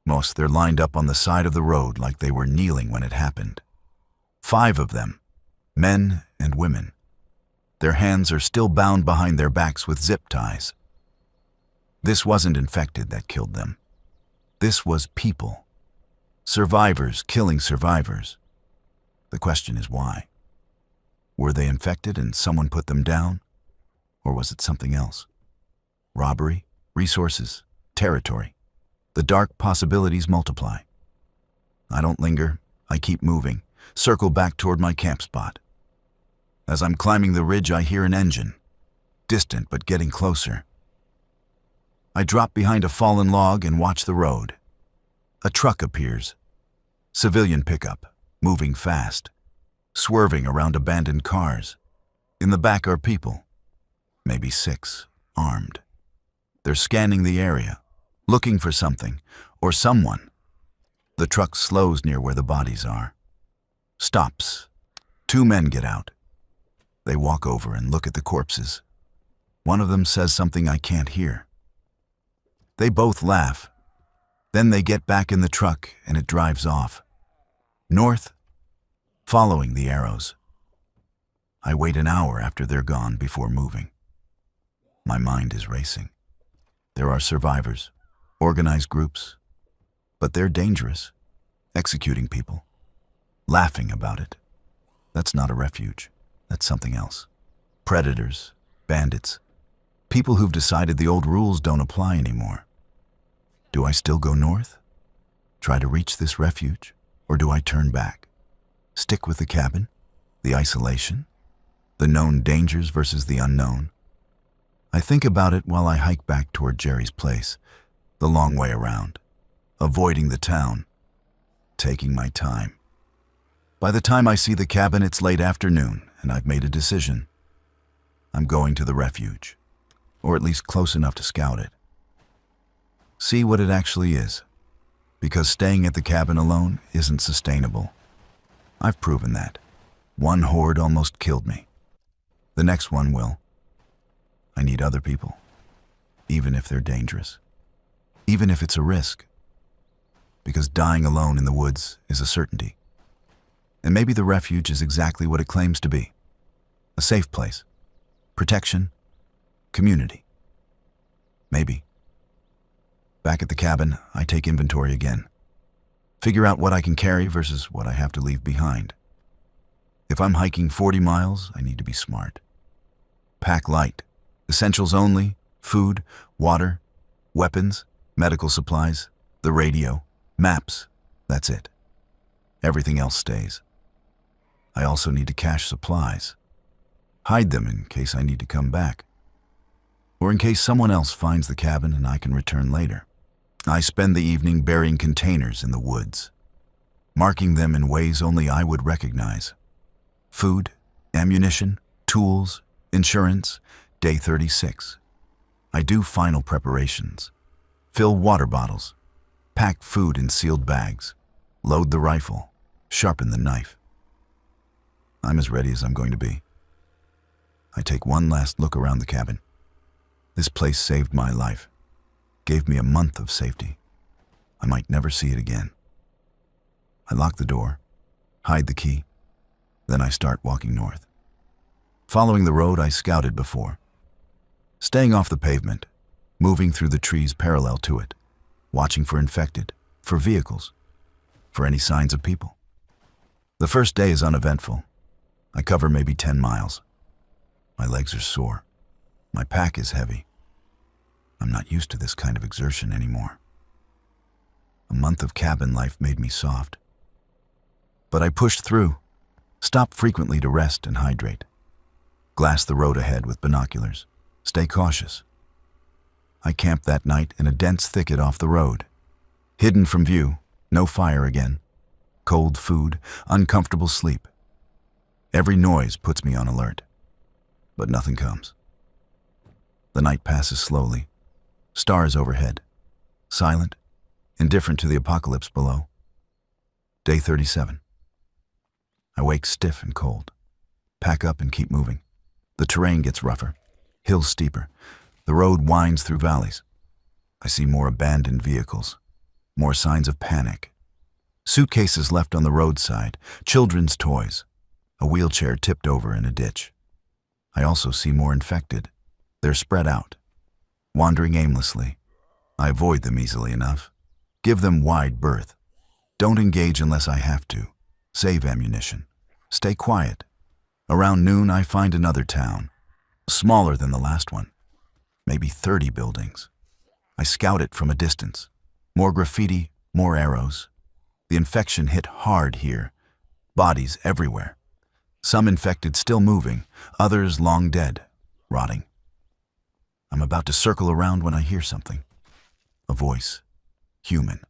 Most they're lined up on the side of the road like they were kneeling when it happened. 5 of them, men and women. Their hands are still bound behind their backs with zip ties. This wasn't infected that killed them. This was people. Survivors killing survivors. The question is why? Were they infected and someone put them down? Or was it something else? Robbery, resources, territory. The dark possibilities multiply. I don't linger. I keep moving, circle back toward my camp spot. As I'm climbing the ridge, I hear an engine, distant but getting closer. I drop behind a fallen log and watch the road. A truck appears. Civilian pickup, moving fast, swerving around abandoned cars. In the back are people, maybe 6, armed. They're scanning the area, looking for something or someone. The truck slows near where the bodies are. Stops. 2 men get out. They walk over and look at the corpses. One of them says something I can't hear. They both laugh. Then they get back in the truck and it drives off. North, following the arrows. I wait an hour after they're gone before moving. My mind is racing. There are survivors, organized groups, but they're dangerous, executing people, laughing about it. That's not a refuge. That's something else. Predators, bandits, people who've decided the old rules don't apply anymore. Do I still go north? Try to reach this refuge? Or do I turn back? Stick with the cabin? The isolation? The known dangers versus the unknown? I think about it while I hike back toward Jerry's place, the long way around, avoiding the town, taking my time. By the time I see the cabin, it's late afternoon, and I've made a decision. I'm going to the refuge, or at least close enough to scout it. See what it actually is, because staying at the cabin alone isn't sustainable. I've proven that. One horde almost killed me. The next one will. I need other people, even if they're dangerous, even if it's a risk, because dying alone in the woods is a certainty. And maybe the refuge is exactly what it claims to be. A safe place, protection, community. Maybe. Back at the cabin, I take inventory again. Figure out what I can carry versus what I have to leave behind. If I'm hiking 40 miles, I need to be smart. Pack light, essentials only, food, water, weapons, medical supplies, the radio, maps, that's it. Everything else stays. I also need to cache supplies. Hide them in case I need to come back. Or in case someone else finds the cabin and I can return later. I spend the evening burying containers in the woods, marking them in ways only I would recognize. Food, ammunition, tools, insurance, day 36. I do final preparations. Fill water bottles, pack food in sealed bags, load the rifle, sharpen the knife. I'm as ready as I'm going to be. I take one last look around the cabin. This place saved my life, gave me a month of safety. I might never see it again. I lock the door, hide the key, then I start walking north. Following the road I scouted before, staying off the pavement, moving through the trees parallel to it, watching for infected, for vehicles, for any signs of people. The first day is uneventful. I cover maybe 10 miles. My legs are sore. My pack is heavy. I'm not used to this kind of exertion anymore. A month of cabin life made me soft. But I pushed through, stopped frequently to rest and hydrate. Glass the road ahead with binoculars. Stay cautious. I camped that night in a dense thicket off the road. Hidden from view, no fire again. Cold food, uncomfortable sleep. Every noise puts me on alert. But nothing comes. The night passes slowly. Stars overhead. Silent, indifferent to the apocalypse below. Day 37. I wake stiff and cold. Pack up and keep moving. The terrain gets rougher. Hills steeper. The road winds through valleys. I see more abandoned vehicles. More signs of panic. Suitcases left on the roadside. Children's toys. A wheelchair tipped over in a ditch. I also see more infected. They're spread out, wandering aimlessly. I avoid them easily enough. Give them wide berth. Don't engage unless I have to. Save ammunition. Stay quiet. Around noon, I find another town, smaller than the last one. Maybe 30 buildings. I scout it from a distance. More graffiti, more arrows. The infection hit hard here. Bodies everywhere. Some infected still moving, others long dead, rotting. I'm about to circle around when I hear something. A voice. Human.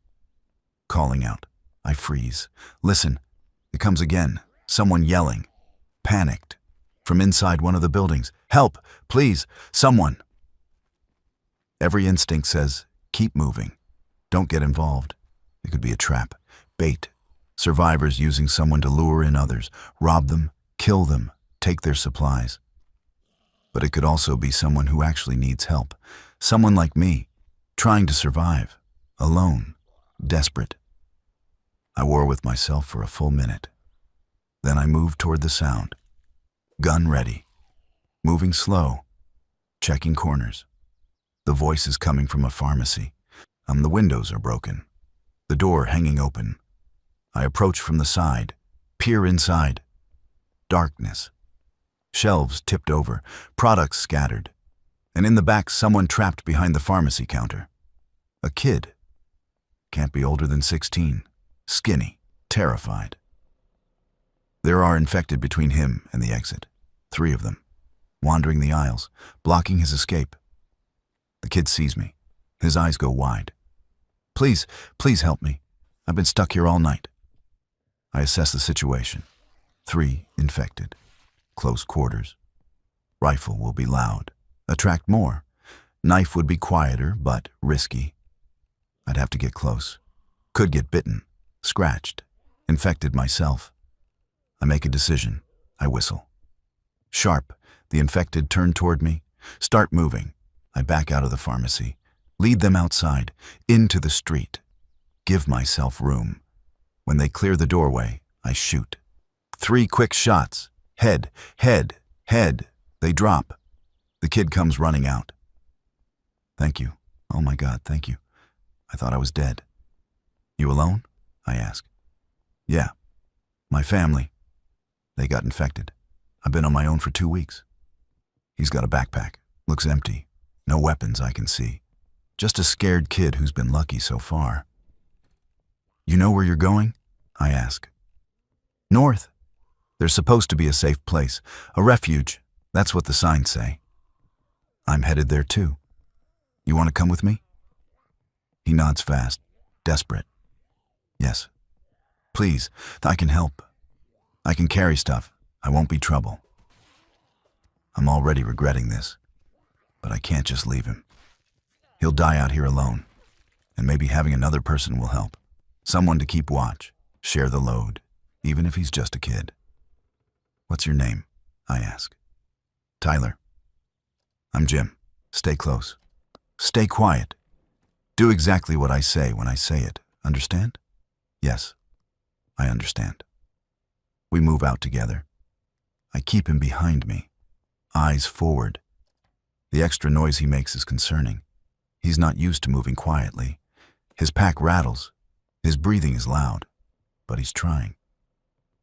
calling out. I freeze. Listen. It comes again. Someone yelling. Panicked. From inside one of the buildings. Help! Please! Someone! Every instinct says, keep moving. Don't get involved. It could be a trap. Bait. Survivors using someone to lure in others. Rob them. Kill them. Take their supplies. But it could also be someone who actually needs help. Someone like me. Trying to survive. Alone. Desperate. I war with myself for a full minute. Then I moved toward the sound. Gun ready. Moving slow. Checking corners. The voice is coming from a pharmacy. The windows are broken. The door hanging open. I approach from the side. Peer inside. Darkness. Shelves tipped over. Products scattered. And in the back, someone trapped behind the pharmacy counter. A kid. Can't be older than 16. Skinny. Terrified. There are infected between him and the exit. 3 of them. Wandering the aisles. Blocking his escape. The kid sees me. His eyes go wide. Please help me. I've been stuck here all night. I assess the situation. 3 infected. Close quarters. Rifle will be loud. Attract more. Knife would be quieter, but risky. I'd have to get close. Could get bitten. Scratched. Infected myself. I make a decision. I whistle. Sharp. The infected turn toward me. Start moving. I back out of the pharmacy. Lead them outside. Into the street. Give myself room. When they clear the doorway, I shoot. 3 quick shots. Head, head, head. They drop. The kid comes running out. Thank you. Oh my God, thank you. I thought I was dead. You alone? I ask. Yeah. My family. They got infected. I've been on my own for 2 weeks. He's got a backpack. Looks empty. No weapons I can see. Just a scared kid who's been lucky so far. You know where you're going? I ask. North. There's supposed to be a safe place. A refuge. That's what the signs say. I'm headed there too. You want to come with me? He nods fast. Desperate. Yes. Please, I can help. I can carry stuff. I won't be trouble. I'm already regretting this, but I can't just leave him. He'll die out here alone, and maybe having another person will help. Someone to keep watch, share the load, even if he's just a kid. What's your name? I ask. Tyler. I'm Jim. Stay close. Stay quiet. Do exactly what I say when I say it. Understand? Yes, I understand. We move out together. I keep him behind me, eyes forward. The extra noise he makes is concerning. He's not used to moving quietly. His pack rattles. His breathing is loud, but he's trying.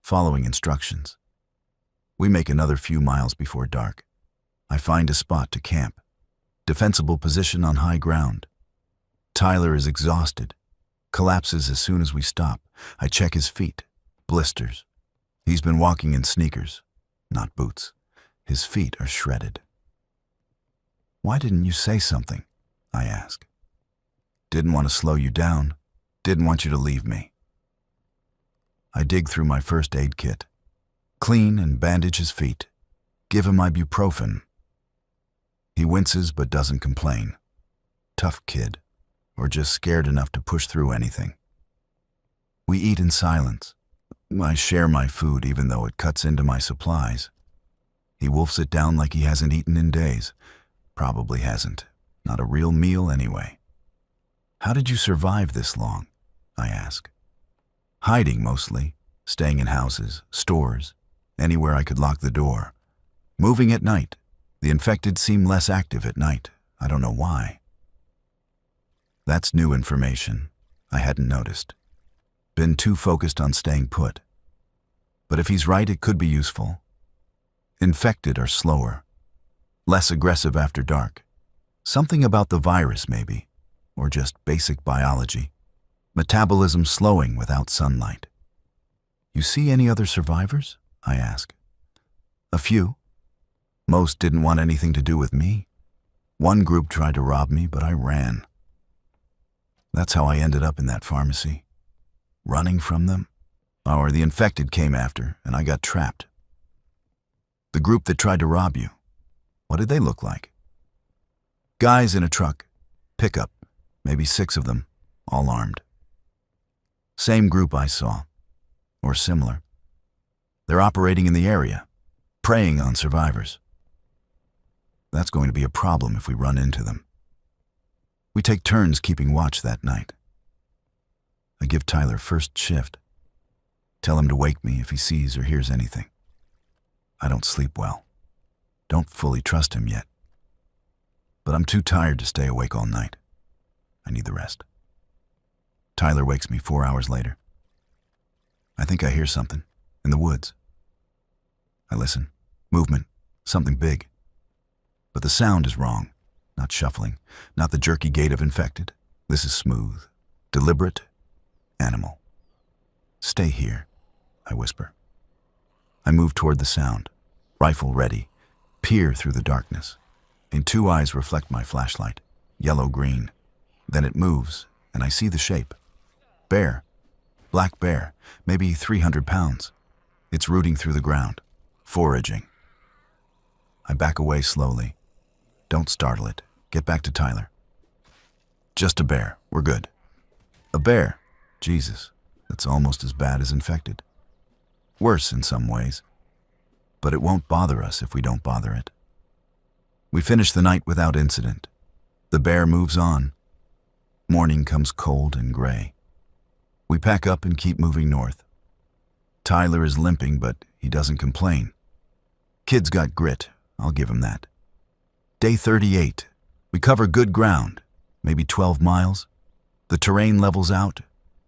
Following instructions. We make another few miles before dark. I find a spot to camp. Defensible position on high ground. Tyler is exhausted. Collapses as soon as we stop. I check his feet. Blisters. He's been walking in sneakers, not boots. His feet are shredded. Why didn't you say something? I ask. Didn't want to slow you down. Didn't want you to leave me. I dig through my first aid kit. Clean and bandage his feet. Give him ibuprofen. He winces but doesn't complain. Tough kid, or just scared enough to push through anything. We eat in silence. I share my food even though it cuts into my supplies. He wolfs it down like he hasn't eaten in days. Probably hasn't. Not a real meal anyway. How did you survive this long? I ask. Hiding mostly. Staying in houses, stores, anywhere I could lock the door. Moving at night. The infected seem less active at night. I don't know why. That's new information. I hadn't noticed. Been too focused on staying put. But if he's right, it could be useful. Infected are slower. Less aggressive after dark. Something about the virus, maybe. Or just basic biology. Metabolism slowing without sunlight. You see any other survivors? I ask. A few. Most didn't want anything to do with me. One group tried to rob me, but I ran. That's how I ended up in that pharmacy. Running from them? Or the infected came after, and I got trapped. The group that tried to rob you, what did they look like? Guys in a truck, pickup, maybe 6 of them, all armed. Same group I saw, or similar. They're operating in the area, preying on survivors. That's going to be a problem if we run into them. We take turns keeping watch that night. I give Tyler first shift. Tell him to wake me if he sees or hears anything. I don't sleep well. Don't fully trust him yet. But I'm too tired to stay awake all night. I need the rest. Tyler wakes me 4 hours later. I think I hear something in the woods. I listen. Movement. Something big. But the sound is wrong. Not shuffling. Not the jerky gait of infected. This is smooth. Deliberate. Animal. Stay here, I whisper. I move toward the sound. Rifle ready. Peer through the darkness. In 2 eyes reflect my flashlight. Yellow-green. Then it moves, and I see the shape. Bear. Black bear. Maybe 300 pounds. It's rooting through the ground. Foraging. I back away slowly. Don't startle it. Get back to Tyler. Just a bear. We're good. A bear? Jesus. That's almost as bad as infected. Worse in some ways. But it won't bother us if we don't bother it. We finish the night without incident. The bear moves on. Morning comes cold and gray. We pack up and keep moving north. Tyler is limping, but he doesn't complain. Kid's got grit, I'll give him that. Day 38. We cover good ground, maybe 12 miles. The terrain levels out.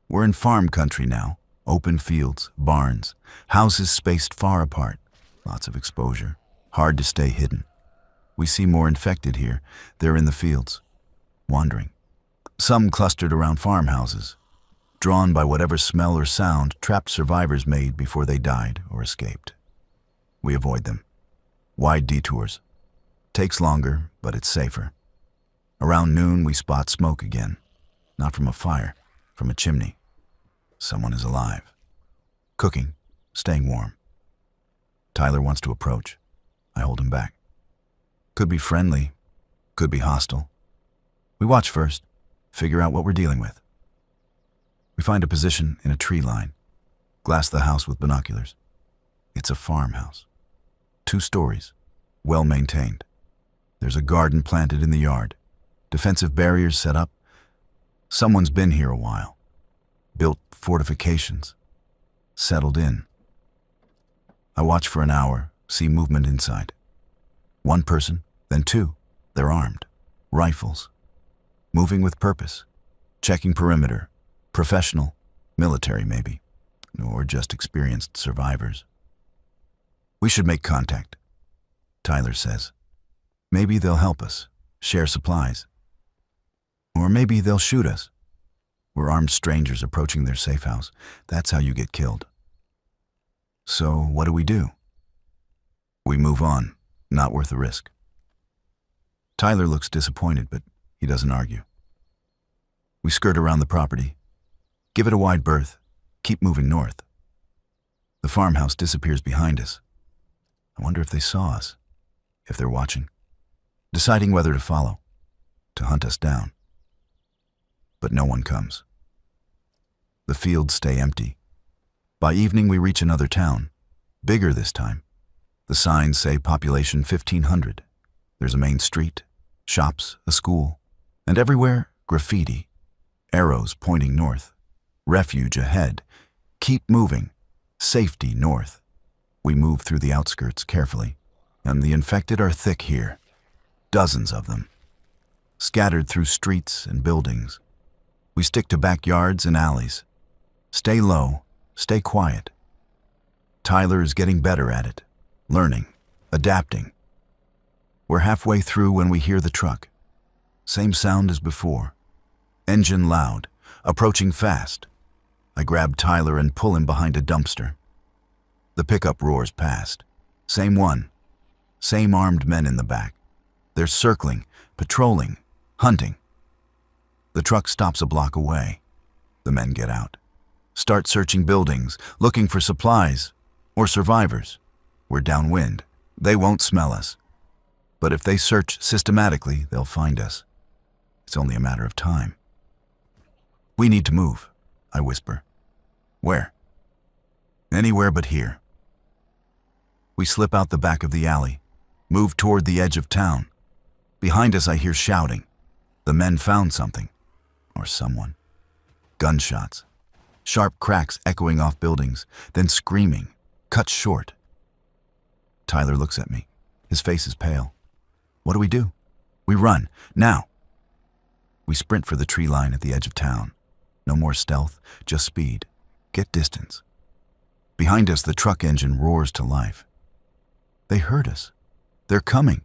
We're in farm country now. Open fields, barns, houses spaced far apart. Lots of exposure. Hard to stay hidden. We see more infected here. They're in the fields, wandering. Some clustered around farmhouses, drawn by whatever smell or sound trapped survivors made before they died or escaped. We avoid them. Wide detours. Takes longer, but it's safer. Around noon, we spot smoke again. Not from a fire, from a chimney. Someone is alive. Cooking, staying warm. Tyler wants to approach. I hold him back. Could be friendly, could be hostile. We watch first, figure out what we're dealing with. We find a position in a tree line, glass the house with binoculars. It's a farmhouse. 2 stories, well maintained. There's a garden planted in the yard, defensive barriers set up. Someone's been here a while. Built fortifications, settled in. I watch for an hour, see movement inside. 1 person, then 2. They're armed. Rifles. Moving with purpose. Checking perimeter. Professional. Military, maybe. Or just experienced survivors. We should make contact, Tyler says. Maybe they'll help us, share supplies. Or maybe they'll shoot us. We're armed strangers approaching their safe house. That's how you get killed. So what do? We move on. Not worth the risk. Tyler looks disappointed, but he doesn't argue. We skirt around the property. Give it a wide berth. Keep moving north. The farmhouse disappears behind us. I wonder if they saw us, if they're watching, deciding whether to follow, to hunt us down. But no one comes. The fields stay empty. By evening, we reach another town, bigger this time. The signs say population 1,500. There's a main street, shops, a school, and everywhere, graffiti, arrows pointing north. Refuge ahead. Keep moving. Safety north. We move through the outskirts carefully, and the infected are thick here. Dozens of them. Scattered through streets and buildings. We stick to backyards and alleys. Stay low, stay quiet. Tyler is getting better at it, learning, adapting. We're halfway through when we hear the truck. Same sound as before. Engine loud, approaching fast. I grab Tyler and pull him behind a dumpster. The pickup roars past. Same one. Same armed men in the back. They're circling, patrolling, hunting. The truck stops a block away. The men get out. start searching buildings, looking for supplies or survivors. We're downwind. They won't smell us. But if they search systematically, they'll find us. It's only a matter of time. We need to move, I whisper. Where? Anywhere but here. We slip out the back of the alley, move toward the edge of town. Behind us, I hear shouting. The men found something, or someone. Gunshots, sharp cracks echoing off buildings, then screaming, cut short. Tyler looks at me. His face is pale. What do we do? We run, now. We sprint for the tree line at the edge of town. No more stealth, just speed. Get distance. Behind us, the truck engine roars to life. They heard us. They're coming.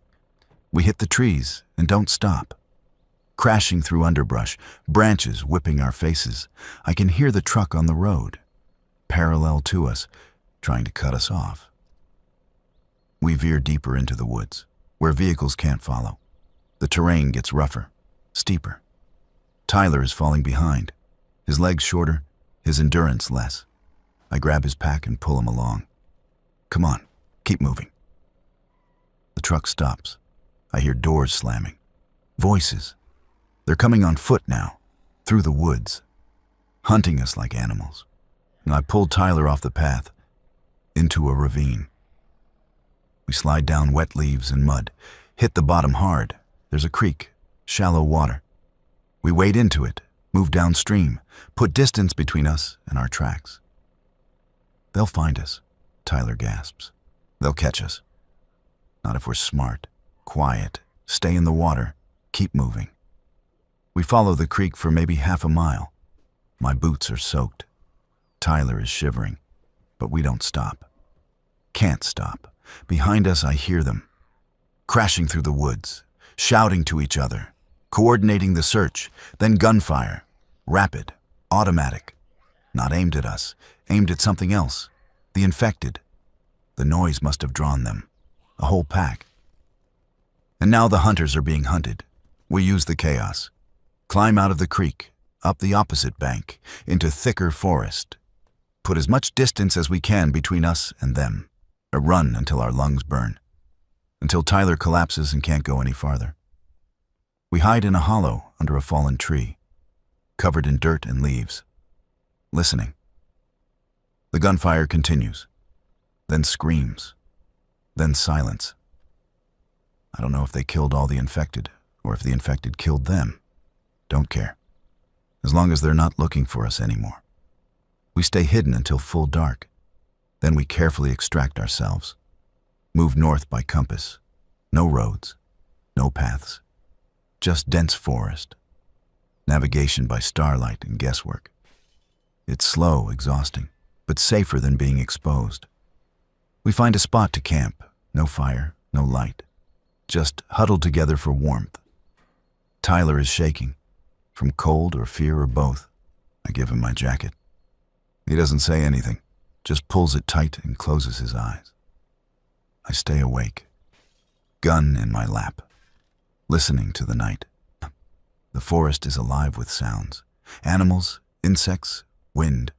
We hit the trees and don't stop. Crashing through underbrush, branches whipping our faces. I can hear the truck on the road, parallel to us, trying to cut us off. We veer deeper into the woods, where vehicles can't follow. The terrain gets rougher, steeper. Tyler is falling behind, his legs shorter, his endurance less. I grab his pack and pull him along. Come on, keep moving. The truck stops. I hear doors slamming. Voices. They're coming on foot now, through the woods, hunting us like animals. And I pull Tyler off the path, into a ravine. We slide down wet leaves and mud, hit the bottom hard. There's a creek, shallow water. We wade into it, move downstream, put distance between us and our tracks. They'll find us, Tyler gasps. They'll catch us. Not if we're smart, quiet, stay in the water, keep moving. We follow the creek for maybe half a mile. My boots are soaked. Tyler is shivering, but we don't stop. Can't stop. Behind us, I hear them, crashing through the woods, shouting to each other, coordinating the search, then gunfire, rapid, automatic, not aimed at us, aimed at something else, the infected. The noise must have drawn them, a whole pack. And now the hunters are being hunted. We use the chaos, climb out of the creek, up the opposite bank, into thicker forest, put as much distance as we can between us and them, a run until our lungs burn, until Tyler collapses and can't go any farther. We hide in a hollow under a fallen tree, covered in dirt and leaves, listening. The gunfire continues, then screams, then silence. I don't know if they killed all the infected, or if the infected killed them. Don't care, as long as they're not looking for us anymore. We stay hidden until full dark. Then we carefully extract ourselves, move north by compass. No roads, no paths, just dense forest. Navigation by starlight and guesswork. It's slow, exhausting, but safer than being exposed. We find a spot to camp, no fire, no light, just huddled together for warmth. Tyler is shaking, from cold or fear or both. I give him my jacket. He doesn't say anything, just pulls it tight and closes his eyes. I stay awake, gun in my lap, listening to the night. The forest is alive with sounds. Animals, insects, wind,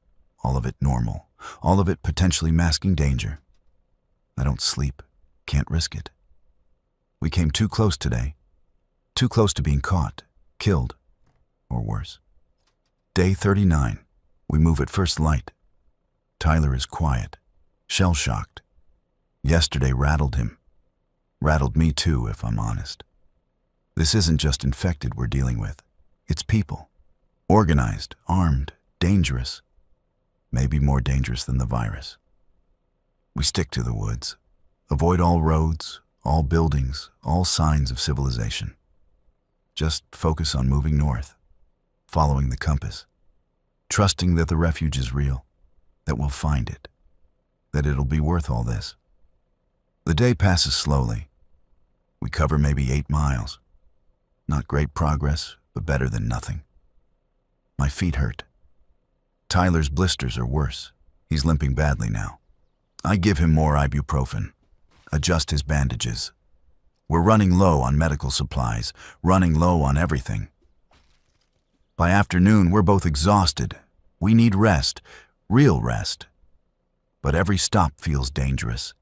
all of it normal, all of it potentially masking danger. I don't sleep, can't risk it. We came too close today, too close to being caught, killed, or worse. Day 39, we move at first light. Tyler is quiet, shell-shocked. Yesterday rattled him. Rattled me too, if I'm honest. This isn't just infected we're dealing with. It's people. Organized, armed, dangerous. Maybe more dangerous than the virus. We stick to the woods. Avoid all roads, all buildings, all signs of civilization. Just focus on moving north, following the compass, trusting that the refuge is real, that we'll find it, that it'll be worth all this. The day passes slowly. We cover maybe 8 miles. Not great progress, but better than nothing. My feet hurt. Tyler's blisters are worse. He's limping badly now. I give him more ibuprofen, adjust his bandages. We're running low on medical supplies, running low on everything. By afternoon, we're both exhausted. We need rest, real rest. But every stop feels dangerous.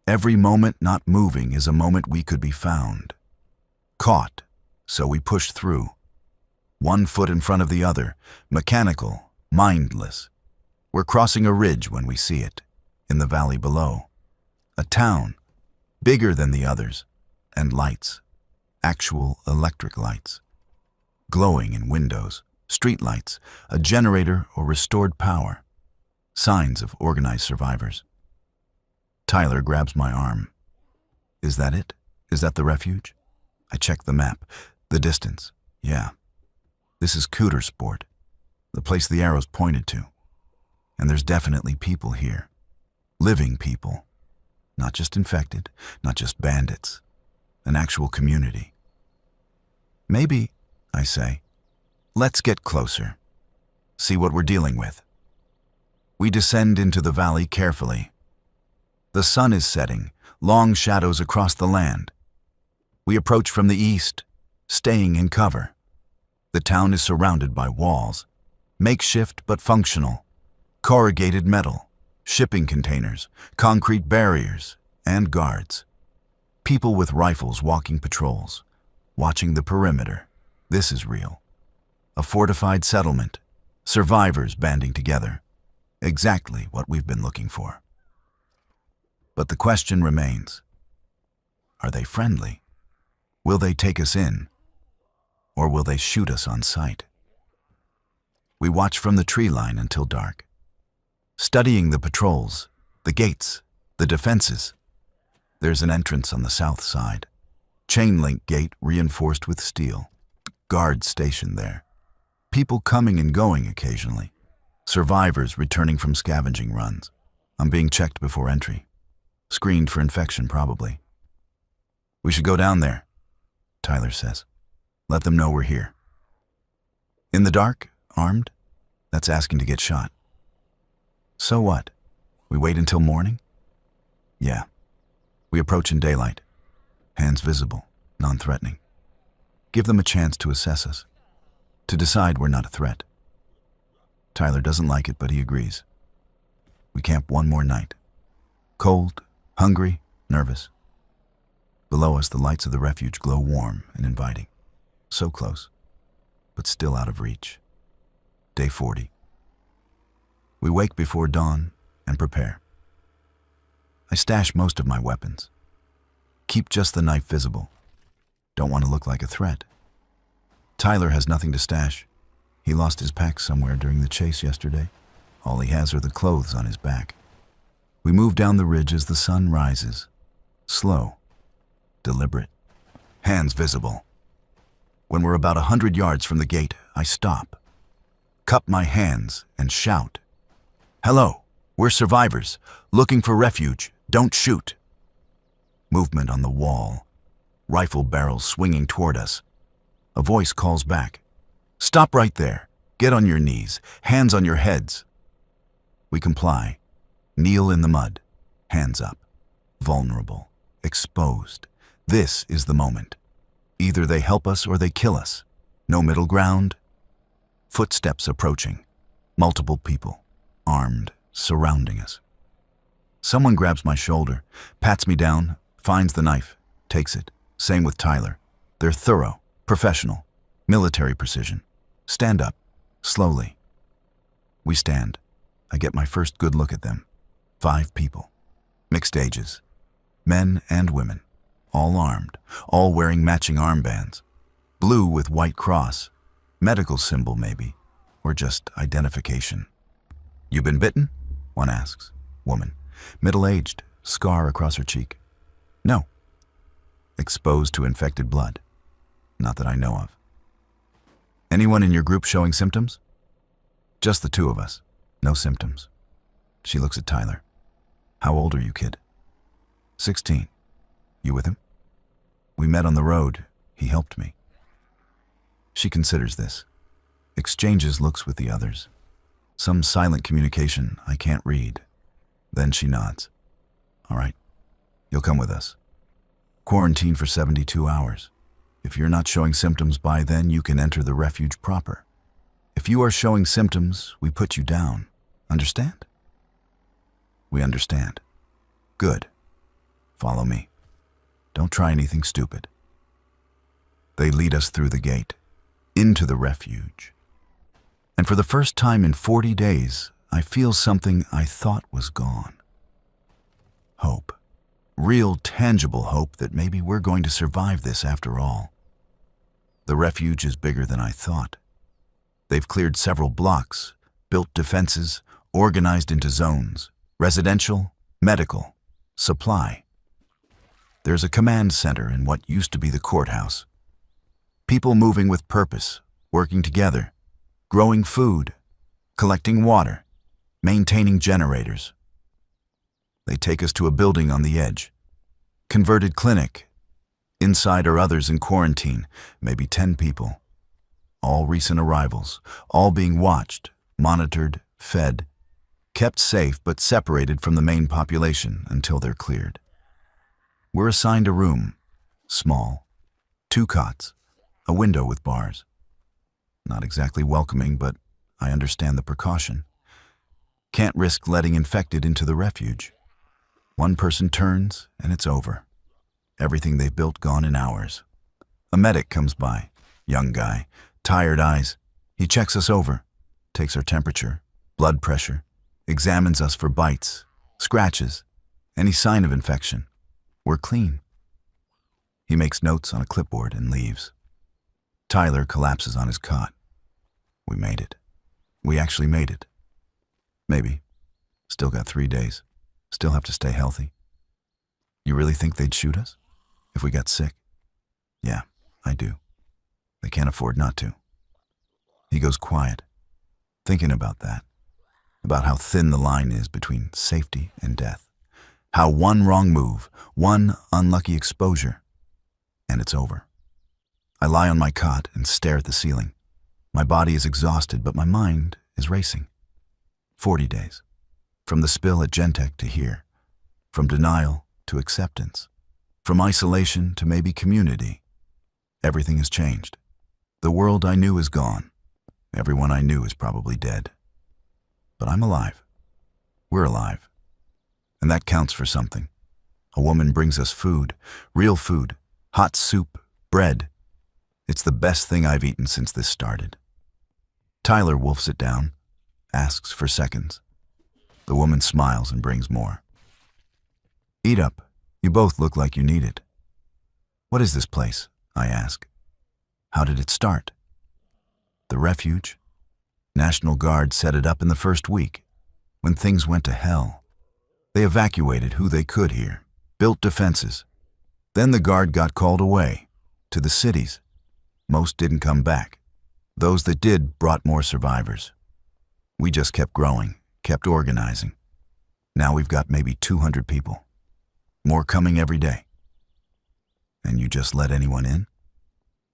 Every moment not moving is a moment we could be found. Caught, so we push through. One foot in front of the other, mechanical, mindless. We're crossing a ridge when we see it, in the valley below. A town, bigger than the others, and lights, actual electric lights. Glowing in windows, street lights, a generator or restored power. Signs of organized survivors. Tyler grabs my arm. Is that it? Is that the refuge? I check the map. The distance. Yeah. This is Cooter Sport, the place the arrows pointed to. And there's definitely people here. Living people. Not just infected, not just bandits. An actual community. Maybe, I say, let's get closer. See what we're dealing with. We descend into the valley carefully. The sun is setting, long shadows across the land. We approach from the east, staying in cover. The town is surrounded by walls, makeshift but functional, corrugated metal, shipping containers, concrete barriers, and guards. People with rifles walking patrols, watching the perimeter. This is real. A fortified settlement, survivors banding together. Exactly what we've been looking for. But the question remains, are they friendly? Will they take us in? Or will they shoot us on sight? We watch from the tree line until dark, studying the patrols, the gates, the defenses. There's an entrance on the south side, chain link gate reinforced with steel, guards stationed there, people coming and going occasionally, survivors returning from scavenging runs. I'm being checked before entry, screened for infection probably. We should go down there, Tyler says. Let them know we're here. In the dark, armed? That's asking to get shot. So what? We wait until morning? Yeah. We approach in daylight. Hands visible, non-threatening. Give them a chance to assess us, to decide we're not a threat. Tyler doesn't like it, but he agrees. We camp one more night. Cold, hungry, nervous. Below us, the lights of the refuge glow warm and inviting. So close, but still out of reach. Day 40. We wake before dawn and prepare. I stash most of my weapons. Keep just the knife visible. Don't want to look like a threat. Tyler has nothing to stash. He lost his pack somewhere during the chase yesterday. All he has are the clothes on his back. We move down the ridge as the sun rises. Slow, deliberate, hands visible. When we're about 100 yards from the gate, I stop, cup my hands, and shout. Hello, we're survivors, looking for refuge. Don't shoot. Movement on the wall, rifle barrels swinging toward us. A voice calls back. Stop right there. Get on your knees, hands on your heads. We comply, kneel in the mud, hands up, vulnerable, exposed. This is the moment. Either they help us or they kill us. No middle ground. Footsteps approaching. Multiple people, armed, surrounding us. Someone grabs my shoulder, pats me down, finds the knife, takes it. Same with Tyler. They're thorough, professional, military precision. Stand up, slowly. We stand. I get my first good look at them. 5 people. Mixed ages. Men and women. All armed, all wearing matching armbands. Blue with white cross. Medical symbol maybe, or just identification. You been bitten? One asks. Woman. Middle-aged, scar across her cheek. No. Exposed to infected blood. Not that I know of. Anyone in your group showing symptoms? Just the 2 of us. No symptoms. She looks at Tyler. How old are you, kid? 16. You with him? We met on the road. He helped me. She considers this. Exchanges looks with the others. Some silent communication I can't read. Then she nods. All right. You'll come with us. Quarantine for 72 hours. If you're not showing symptoms by then, you can enter the refuge proper. If you are showing symptoms, we put you down. Understand? We understand. Good. Follow me. Don't try anything stupid. They lead us through the gate, into the refuge. And for the first time in 40 days, I feel something I thought was gone. Hope. Real, tangible hope that maybe we're going to survive this after all. The refuge is bigger than I thought. They've cleared several blocks, built defenses, organized into zones, residential, medical, supply. There's a command center in what used to be the courthouse. People moving with purpose, working together, growing food, collecting water, maintaining generators. They take us to a building on the edge. Converted clinic. Inside are others in quarantine, maybe 10 people. All recent arrivals, all being watched, monitored, fed, kept safe but separated from the main population until they're cleared. We're assigned a room, small, 2 cots, a window with bars. Not exactly welcoming, but I understand the precaution. Can't risk letting infected into the refuge. One person turns, and it's over. Everything they've built gone in hours. A medic comes by, young guy, tired eyes. He checks us over, takes our temperature, blood pressure, examines us for bites, scratches, any sign of infection. We're clean. He makes notes on a clipboard and leaves. Tyler collapses on his cot. We made it. We actually made it. Maybe. Still got 3 days. Still have to stay healthy. You really think they'd shoot us if we got sick? Yeah, I do. They can't afford not to. He goes quiet, thinking about that, about how thin the line is between safety and death, how one wrong move, one unlucky exposure, and it's over. I lie on my cot and stare at the ceiling. My body is exhausted, but my mind is racing. 40 days. From the spill at Gentech to here. From denial to acceptance. From isolation to maybe community. Everything has changed. The world I knew is gone. Everyone I knew is probably dead. But I'm alive. We're alive. And that counts for something. A woman brings us food, real food, hot soup, bread. It's the best thing I've eaten since this started. Tyler wolfs it down, asks for seconds. The woman smiles and brings more. Eat up. You both look like you need it. What is this place? I ask. How did it start? The refuge? National Guard set it up in the first week, when things went to hell. They evacuated who they could here, built defenses. Then the Guard got called away, to the cities. Most didn't come back. Those that did brought more survivors. We just kept growing, kept organizing. Now we've got maybe 200 people. More coming every day. And you just let anyone in?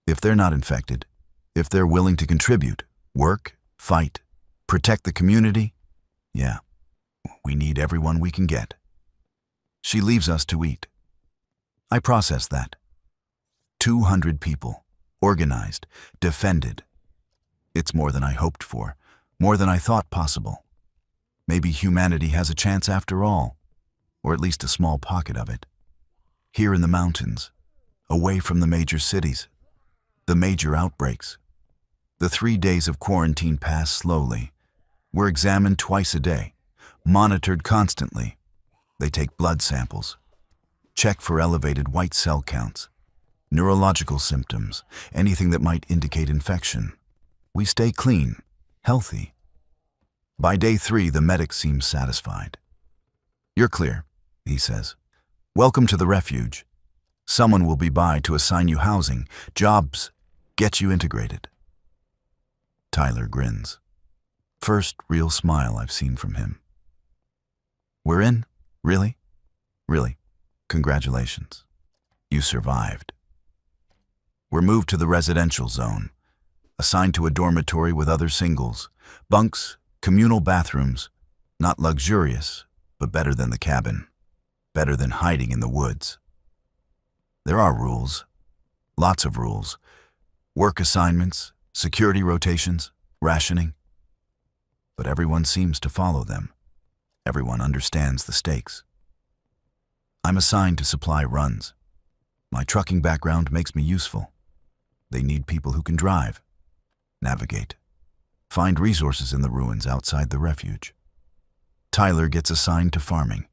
If they're not infected, if they're willing to contribute, work, fight, protect the community, yeah, we need everyone we can get. She leaves us to eat. I process that. 200 people, organized, defended. It's more than I hoped for, more than I thought possible. Maybe humanity has a chance after all, or at least a small pocket of it. Here in the mountains, away from the major cities, the major outbreaks. The 3 days of quarantine pass slowly. We're examined twice a day, monitored constantly. They take blood samples, check for elevated white cell counts, neurological symptoms, anything that might indicate infection. We stay clean, healthy. By day 3, the medic seems satisfied. You're clear, he says. Welcome to the refuge. Someone will be by to assign you housing, jobs, get you integrated. Tyler grins. First real smile I've seen from him. We're in? Really? Really. Congratulations. You survived. We're moved to the residential zone, assigned to a dormitory with other singles, bunks, communal bathrooms, not luxurious, but better than the cabin, better than hiding in the woods. There are rules, lots of rules, work assignments, security rotations, rationing. But everyone seems to follow them. Everyone understands the stakes. I'm assigned to supply runs. My trucking background makes me useful. They need people who can drive, navigate, find resources in the ruins outside the refuge. Tyler gets assigned to farming,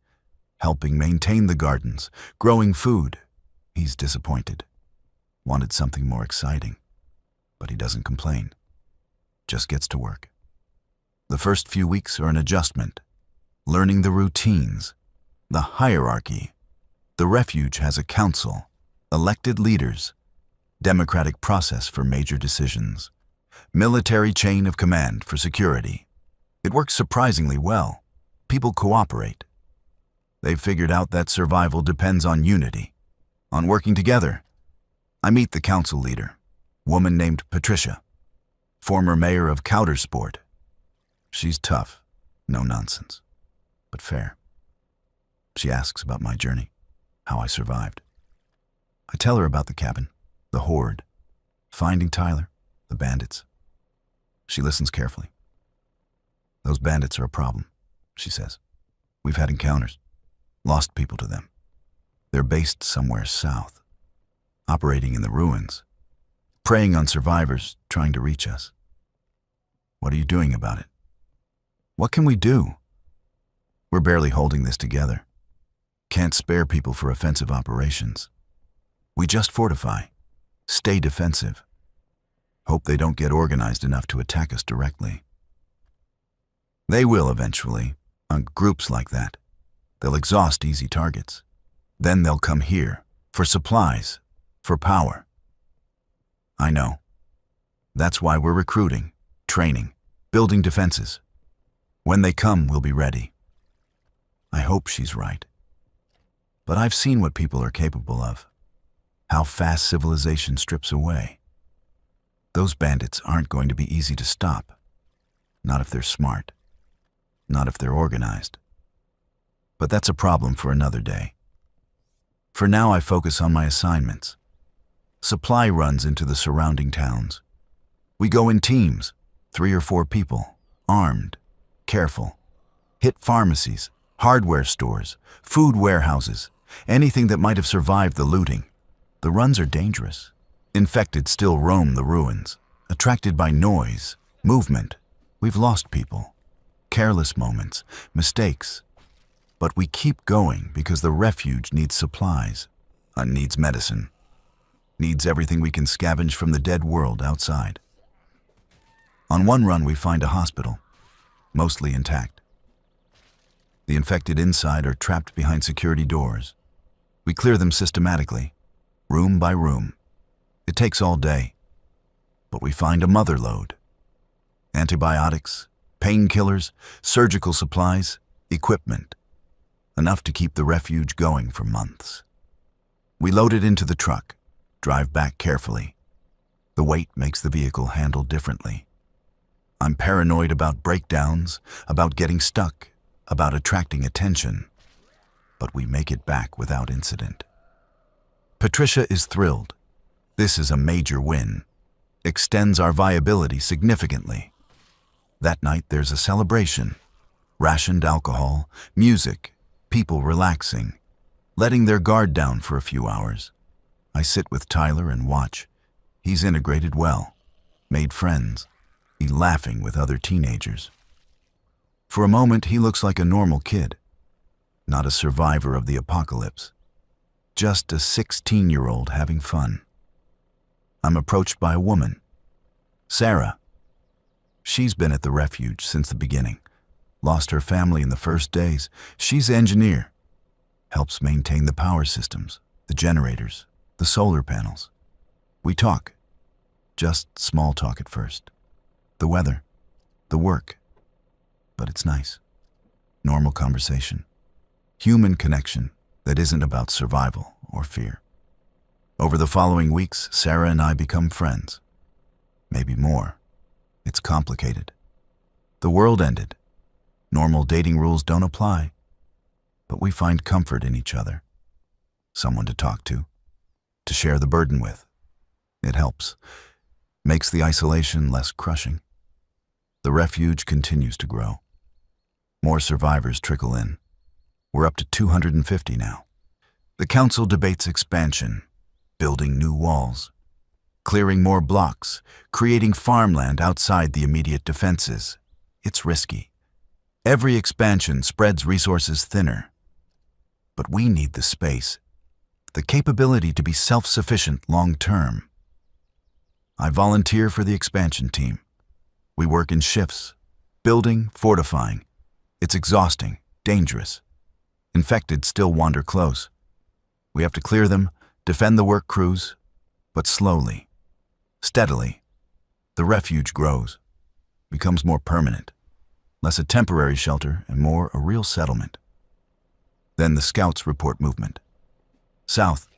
helping maintain the gardens, growing food. He's disappointed. Wanted something more exciting, but he doesn't complain. Just gets to work. The first few weeks are an adjustment, learning the routines, the hierarchy. The refuge has a council, elected leaders, democratic process for major decisions, military chain of command for security. It works surprisingly well. People cooperate. They've figured out that survival depends on unity, on working together. I meet the council leader, woman named Patricia, former mayor of Countersport. She's tough, no nonsense, but fair. She asks about my journey, how I survived. I tell her about the cabin, the horde, finding Tyler, the bandits. She listens carefully. Those bandits are a problem, she says. We've had encounters, lost people to them. They're based somewhere south, operating in the ruins, preying on survivors trying to reach us. What are you doing about it? What can we do? We're barely holding this together. Can't spare people for offensive operations. We just fortify, stay defensive. Hope they don't get organized enough to attack us directly. They will eventually, on groups like that. They'll exhaust easy targets. Then they'll come here, for supplies, for power. I know. That's why we're recruiting, training, building defenses. When they come, we'll be ready. I hope she's right. But I've seen what people are capable of, how fast civilization strips away. Those bandits aren't going to be easy to stop. Not if they're smart. Not if they're organized. But that's a problem for another day. For now, I focus on my assignments. Supply runs into the surrounding towns. We go in teams, 3 or 4 people, armed, careful. Hit pharmacies, hardware stores, food warehouses, anything that might have survived the looting. The runs are dangerous. Infected still roam the ruins, attracted by noise, movement. We've lost people. Careless moments, mistakes. But we keep going because the refuge needs supplies, needs medicine, needs everything we can scavenge from the dead world outside. On one run, we find a hospital, mostly intact. The infected inside are trapped behind security doors. We clear them systematically, room by room. It takes all day, but we find a mother lode. Antibiotics, painkillers, surgical supplies, equipment. Enough to keep the refuge going for months. We load it into the truck, drive back carefully. The weight makes the vehicle handle differently. I'm paranoid about breakdowns, about getting stuck, about attracting attention. But we make it back without incident. Patricia is thrilled. This is a major win. Extends our viability significantly. That night there's a celebration. Rationed alcohol, music, people relaxing, letting their guard down for a few hours. I sit with Tyler and watch. He's integrated well, made friends. He's laughing with other teenagers. For a moment, he looks like a normal kid, not a survivor of the apocalypse, just a 16-year-old having fun. I'm approached by a woman, Sarah. She's been at the refuge since the beginning. Lost her family in the first days. She's an engineer. Helps maintain the power systems, the generators, the solar panels. We talk. Just small talk at first. The weather, the work. But it's nice. Normal conversation. Human connection that isn't about survival or fear. Over the following weeks, Sarah and I become friends. Maybe more. It's complicated. The world ended. Normal dating rules don't apply. But we find comfort in each other. Someone to talk to share the burden with. It helps. Makes the isolation less crushing. The refuge continues to grow. More survivors trickle in. We're up to 250 now. The council debates expansion, building new walls, clearing more blocks, creating farmland outside the immediate defenses. It's risky. Every expansion spreads resources thinner. But we need the space, the capability to be self-sufficient long-term. I volunteer for the expansion team. We work in shifts, building, fortifying. It's exhausting, dangerous. Infected still wander close. We have to clear them, defend the work crews, but slowly, steadily, the refuge grows, becomes more permanent, less a temporary shelter and more a real settlement. Then the scouts report movement. South,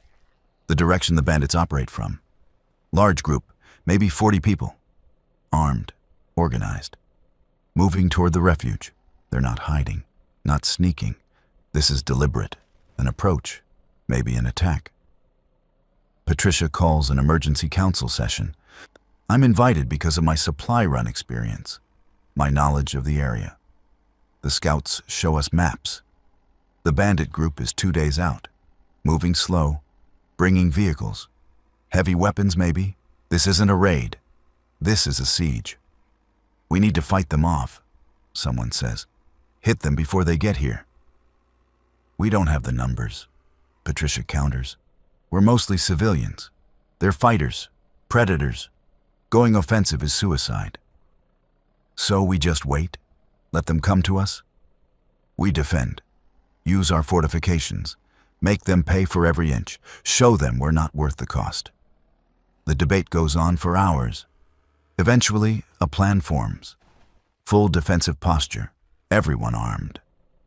the direction the bandits operate from. Large group, maybe 40 people. Armed, organized. Moving toward the refuge. They're not hiding, not sneaking. This is deliberate, an approach, maybe an attack. Patricia calls an emergency council session. I'm invited because of my supply run experience, my knowledge of the area. The scouts show us maps. The bandit group is 2 days out, moving slow, bringing vehicles. Heavy weapons, maybe. This isn't a raid. This is a siege. We need to fight them off, someone says. Hit them before they get here. We don't have the numbers, Patricia counters. We're mostly civilians. They're fighters, predators. Going offensive is suicide. So we just wait, let them come to us? We defend, use our fortifications, make them pay for every inch, show them we're not worth the cost. The debate goes on for hours. Eventually, a plan forms. Full defensive posture, everyone armed.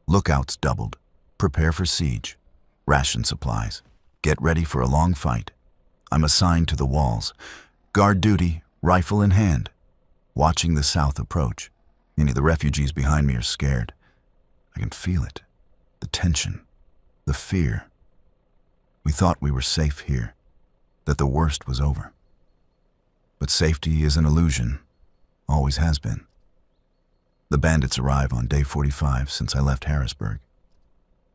Lookouts doubled. Prepare for siege. Ration supplies. Get ready for a long fight. I'm assigned to the walls. Guard duty, rifle in hand. Watching the south approach. Any of the refugees behind me are scared. I can feel it. The tension. The fear. We thought we were safe here. That the worst was over. But safety is an illusion. Always has been. The bandits arrive on day 45 since I left Harrisburg.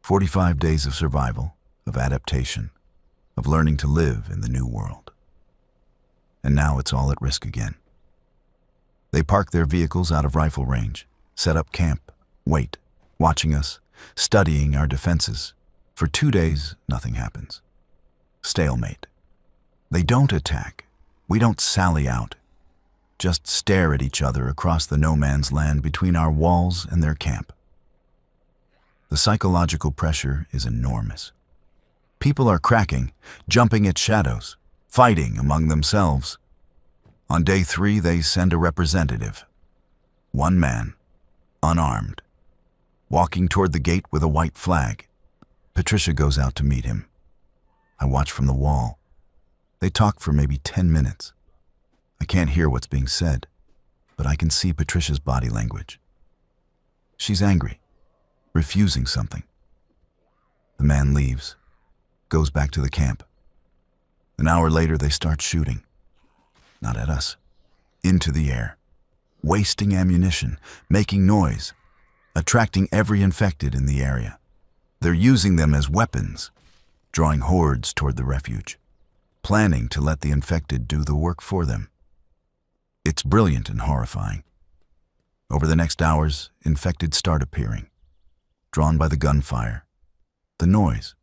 45 days of survival, of adaptation, of learning to live in the new world. And now it's all at risk again. They park their vehicles out of rifle range, set up camp, wait, watching us, studying our defenses. For 2 days, nothing happens. Stalemate. They don't attack. We don't sally out. Just stare at each other across the no man's land between our walls and their camp. The psychological pressure is enormous. People are cracking, jumping at shadows, fighting among themselves. On day 3, they send a representative. One man, unarmed, walking toward the gate with a white flag. Patricia goes out to meet him. I watch from the wall. They talk for maybe 10 minutes. I can't hear what's being said, but I can see Patricia's body language. She's angry, refusing something. The man leaves, goes back to the camp. An hour later, they start shooting. Not at us. Into the air. Wasting ammunition, making noise, attracting every infected in the area. They're using them as weapons, drawing hordes toward the refuge, planning to let the infected do the work for them. It's brilliant and horrifying. Over the next hours, infected start appearing, drawn by the gunfire, the noise.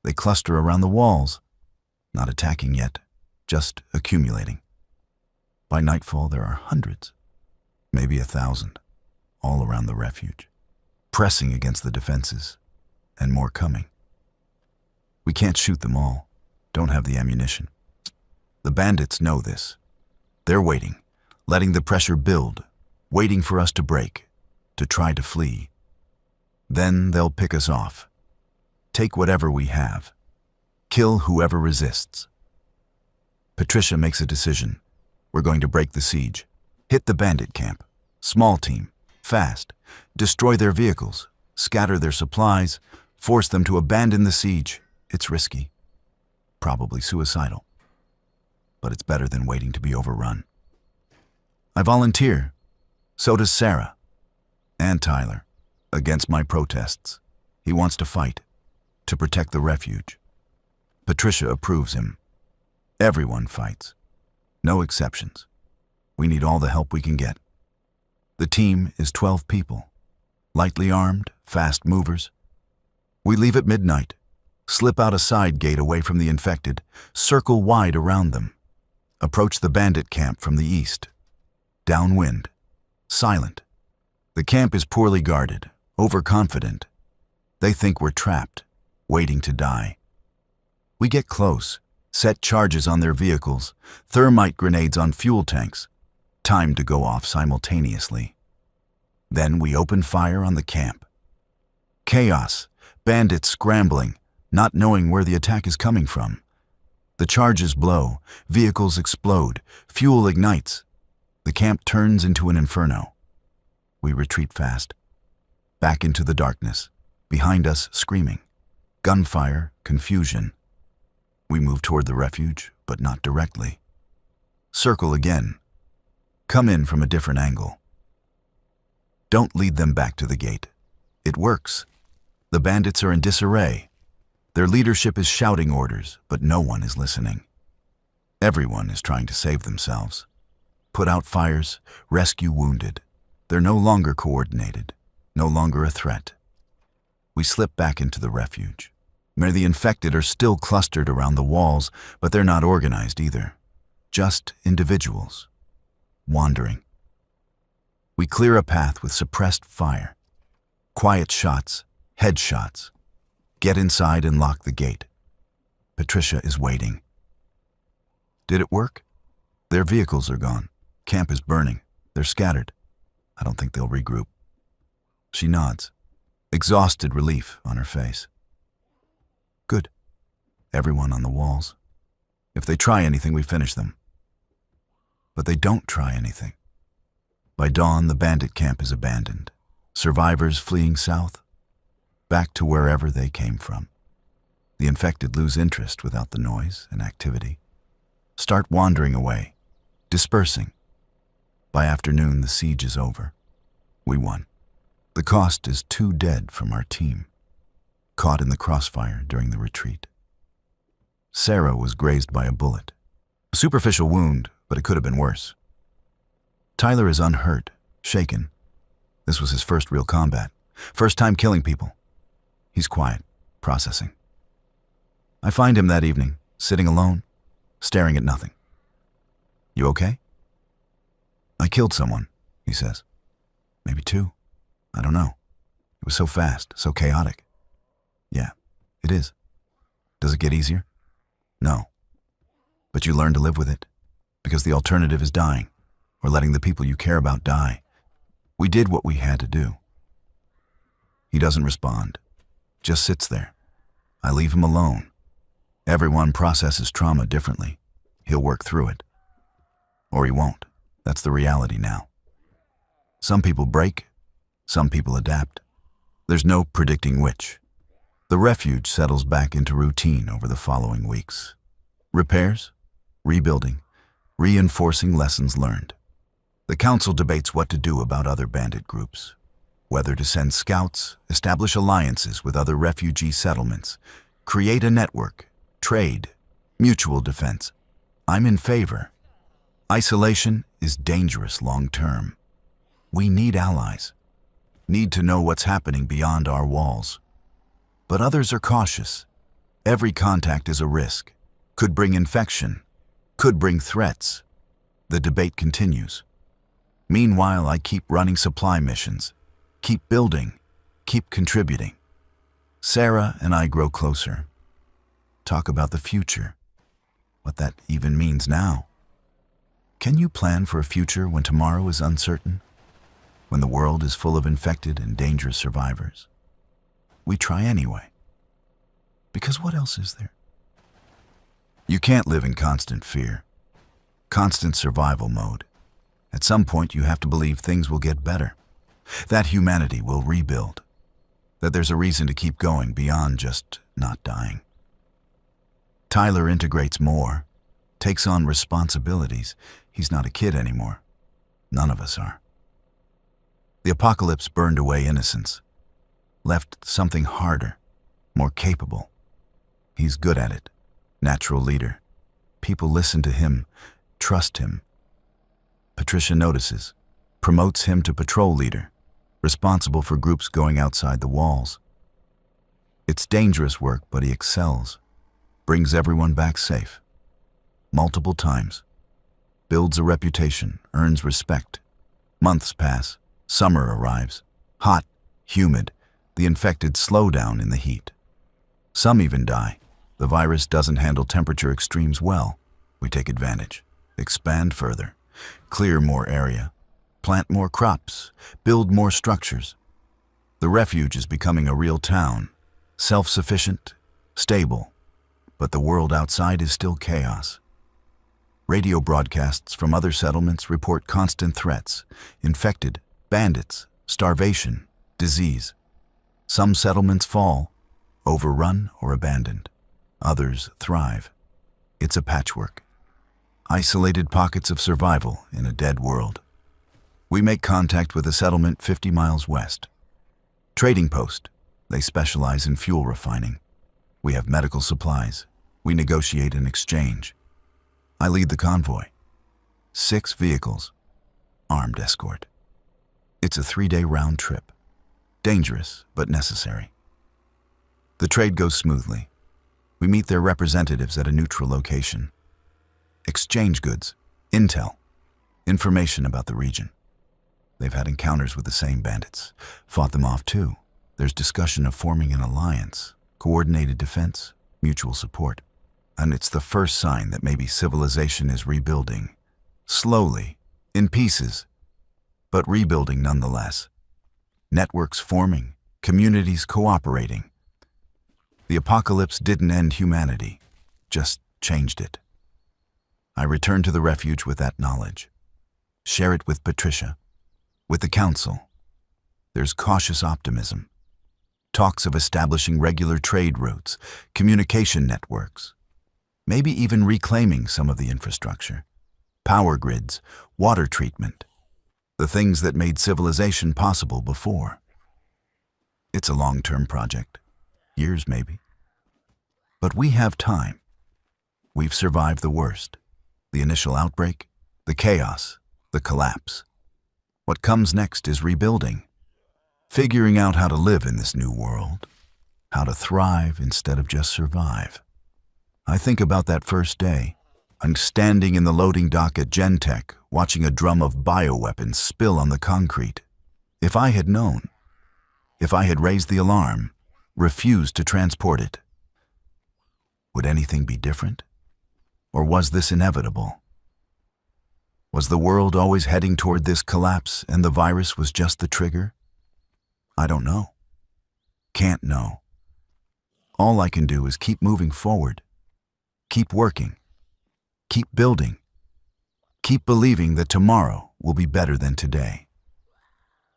They cluster around the walls, not attacking yet, just accumulating. By nightfall, there are hundreds, maybe 1,000, all around the refuge, pressing against the defenses, and more coming. We can't shoot them all, don't have the ammunition. The bandits know this. They're waiting, letting the pressure build, waiting for us to break, to try to flee. Then they'll pick us off. Take whatever we have. Kill whoever resists. Patricia makes a decision. We're going to break the siege. Hit the bandit camp. Small team. Fast. Destroy their vehicles. Scatter their supplies. Force them to abandon the siege. It's risky. Probably suicidal. But it's better than waiting to be overrun. I volunteer. So does Sarah. And Tyler, against my protests. He wants to fight, to protect the refuge. Patricia approves him. Everyone fights. No exceptions. We need all the help we can get. The team is 12 people. Lightly armed, fast movers. We leave at midnight, slip out a side gate away from the infected, circle wide around them. Approach the bandit camp from the east. Downwind. Silent. The camp is poorly guarded, overconfident. They think we're trapped, waiting to die. We get close, set charges on their vehicles, thermite grenades on fuel tanks. Time to go off simultaneously. Then we open fire on the camp. Chaos, bandits scrambling, not knowing where the attack is coming from. The charges blow, vehicles explode, fuel ignites. The camp turns into an inferno. We retreat fast. Back into the darkness, behind us screaming. Gunfire, confusion. We move toward the refuge, but not directly. Circle again. Come in from a different angle. Don't lead them back to the gate. It works. The bandits are in disarray. Their leadership is shouting orders, but no one is listening. Everyone is trying to save themselves. Put out fires, rescue wounded. They're no longer coordinated, no longer a threat. We slip back into the refuge. Where the infected are still clustered around the walls, but they're not organized either. Just individuals. Wandering. We clear a path with suppressed fire. Quiet shots, headshots. Get inside and lock the gate. Patricia is waiting. Did it work? Their vehicles are gone. Camp is burning. They're scattered. I don't think they'll regroup. She nods, exhausted relief on her face. Good. Everyone on the walls. If they try anything, we finish them. But they don't try anything. By dawn, the bandit camp is abandoned. Survivors fleeing south, back to wherever they came from. The infected lose interest without the noise and activity. Start wandering away, dispersing. By afternoon, the siege is over. We won. The cost is 2 dead from our team, caught in the crossfire during the retreat. Sarah was grazed by a bullet. A superficial wound, but it could have been worse. Tyler is unhurt, shaken. This was his first real combat, first time killing people. He's quiet, processing. I find him that evening, sitting alone, staring at nothing. You okay? I killed someone, he says. Maybe 2. I don't know. It was so fast, so chaotic. Yeah, it is. Does it get easier? No. But you learn to live with it, because the alternative is dying, or letting the people you care about die. We did what we had to do. He doesn't respond, just sits there. I leave him alone. Everyone processes trauma differently. He'll work through it. Or he won't. That's the reality now. Some people break, some people adapt. There's no predicting which. The refuge settles back into routine over the following weeks. Repairs, rebuilding, reinforcing lessons learned. The council debates what to do about other bandit groups, whether to send scouts, establish alliances with other refugee settlements, create a network, trade, mutual defense. I'm in favor. Isolation is dangerous long-term. We need allies, need to know what's happening beyond our walls. But others are cautious. Every contact is a risk, could bring infection, could bring threats. The debate continues. Meanwhile, I keep running supply missions, keep building, keep contributing. Sarah and I grow closer. Talk about the future, what that even means now. Can you plan for a future when tomorrow is uncertain? When the world is full of infected and dangerous survivors? We try anyway. Because what else is there? You can't live in constant fear, constant survival mode. At some point, you have to believe things will get better, that humanity will rebuild, that there's a reason to keep going beyond just not dying. Tyler integrates more, takes on responsibilities. He's not a kid anymore. None of us are. The apocalypse burned away innocence, left something harder, more capable. He's good at it. Natural leader. People listen to him, trust him. Patricia notices, promotes him to patrol leader, responsible for groups going outside the walls. It's dangerous work, but he excels. Brings everyone back safe. Multiple times. Builds a reputation, earns respect. Months pass. Summer arrives. Hot, humid. The infected slow down in the heat. Some even die. The virus doesn't handle temperature extremes well. We take advantage. Expand further. Clear more area. Plant more crops. Build more structures. The refuge is becoming a real town. Self-sufficient, stable. But the world outside is still chaos. Radio broadcasts from other settlements report constant threats. Infected, bandits, starvation, disease. Some settlements fall, overrun or abandoned. Others thrive. It's a patchwork. Isolated pockets of survival in a dead world. We make contact with a settlement 50 miles west. Trading post. They specialize in fuel refining. We have medical supplies. We negotiate an exchange. I lead the convoy. 6 vehicles. Armed escort. It's a 3-day round trip. Dangerous, but necessary. The trade goes smoothly. We meet their representatives at a neutral location. Exchange goods, intel, information about the region. They've had encounters with the same bandits, fought them off too. There's discussion of forming an alliance, coordinated defense, mutual support. And it's the first sign that maybe civilization is rebuilding. Slowly, in pieces, but rebuilding nonetheless. Networks forming, communities cooperating. The apocalypse didn't end humanity, just changed it. I return to the refuge with that knowledge. Share it with Patricia, with the council. There's cautious optimism. Talks of establishing regular trade routes, communication networks. Maybe even reclaiming some of the infrastructure. Power grids, water treatment. The things that made civilization possible before. It's a long-term project. Years, maybe. But we have time. We've survived the worst. The initial outbreak, the chaos, the collapse. What comes next is rebuilding. Figuring out how to live in this new world. How to thrive instead of just survive. I think about that first day. I'm standing in the loading dock at Gentech, watching a drum of bioweapons spill on the concrete. If I had known, if I had raised the alarm, refused to transport it, would anything be different? Or was this inevitable? Was the world always heading toward this collapse and the virus was just the trigger? I don't know. Can't know. All I can do is keep moving forward. Keep working. Keep building. Keep believing that tomorrow will be better than today.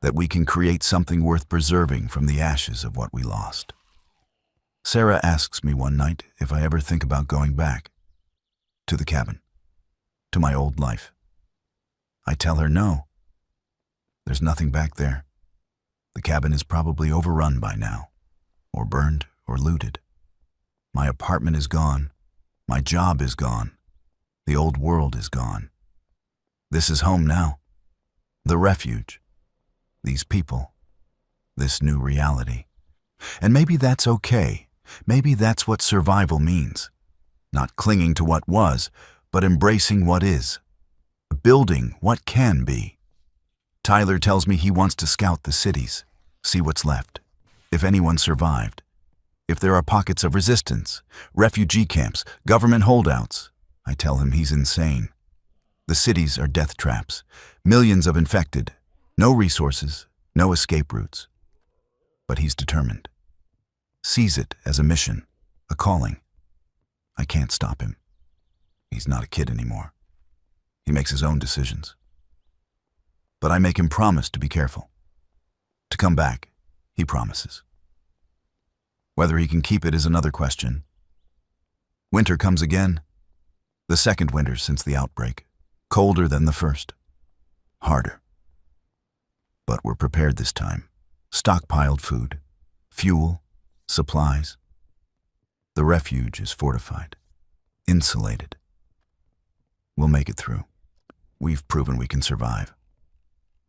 That we can create something worth preserving from the ashes of what we lost. Sarah asks me one night if I ever think about going back. To the cabin. To my old life. I tell her no. There's nothing back there. The cabin is probably overrun by now. Or burned or looted. My apartment is gone. My job is gone. The old world is gone. This is home now. The refuge. These people. This new reality. And maybe that's okay. Maybe that's what survival means. Not clinging to what was, but embracing what is. Building what can be. Tyler tells me he wants to scout the cities. See what's left. If anyone survived. If there are pockets of resistance, refugee camps, government holdouts, I tell him he's insane. The cities are death traps, millions of infected, no resources, no escape routes. But he's determined. Sees it as a mission, a calling. I can't stop him. He's not a kid anymore. He makes his own decisions. But I make him promise to be careful. To come back, he promises. Whether he can keep it is another question. Winter comes again. The second winter since the outbreak. Colder than the first. Harder. But we're prepared this time. Stockpiled food, fuel, supplies. The refuge is fortified, insulated. We'll make it through. We've proven we can survive.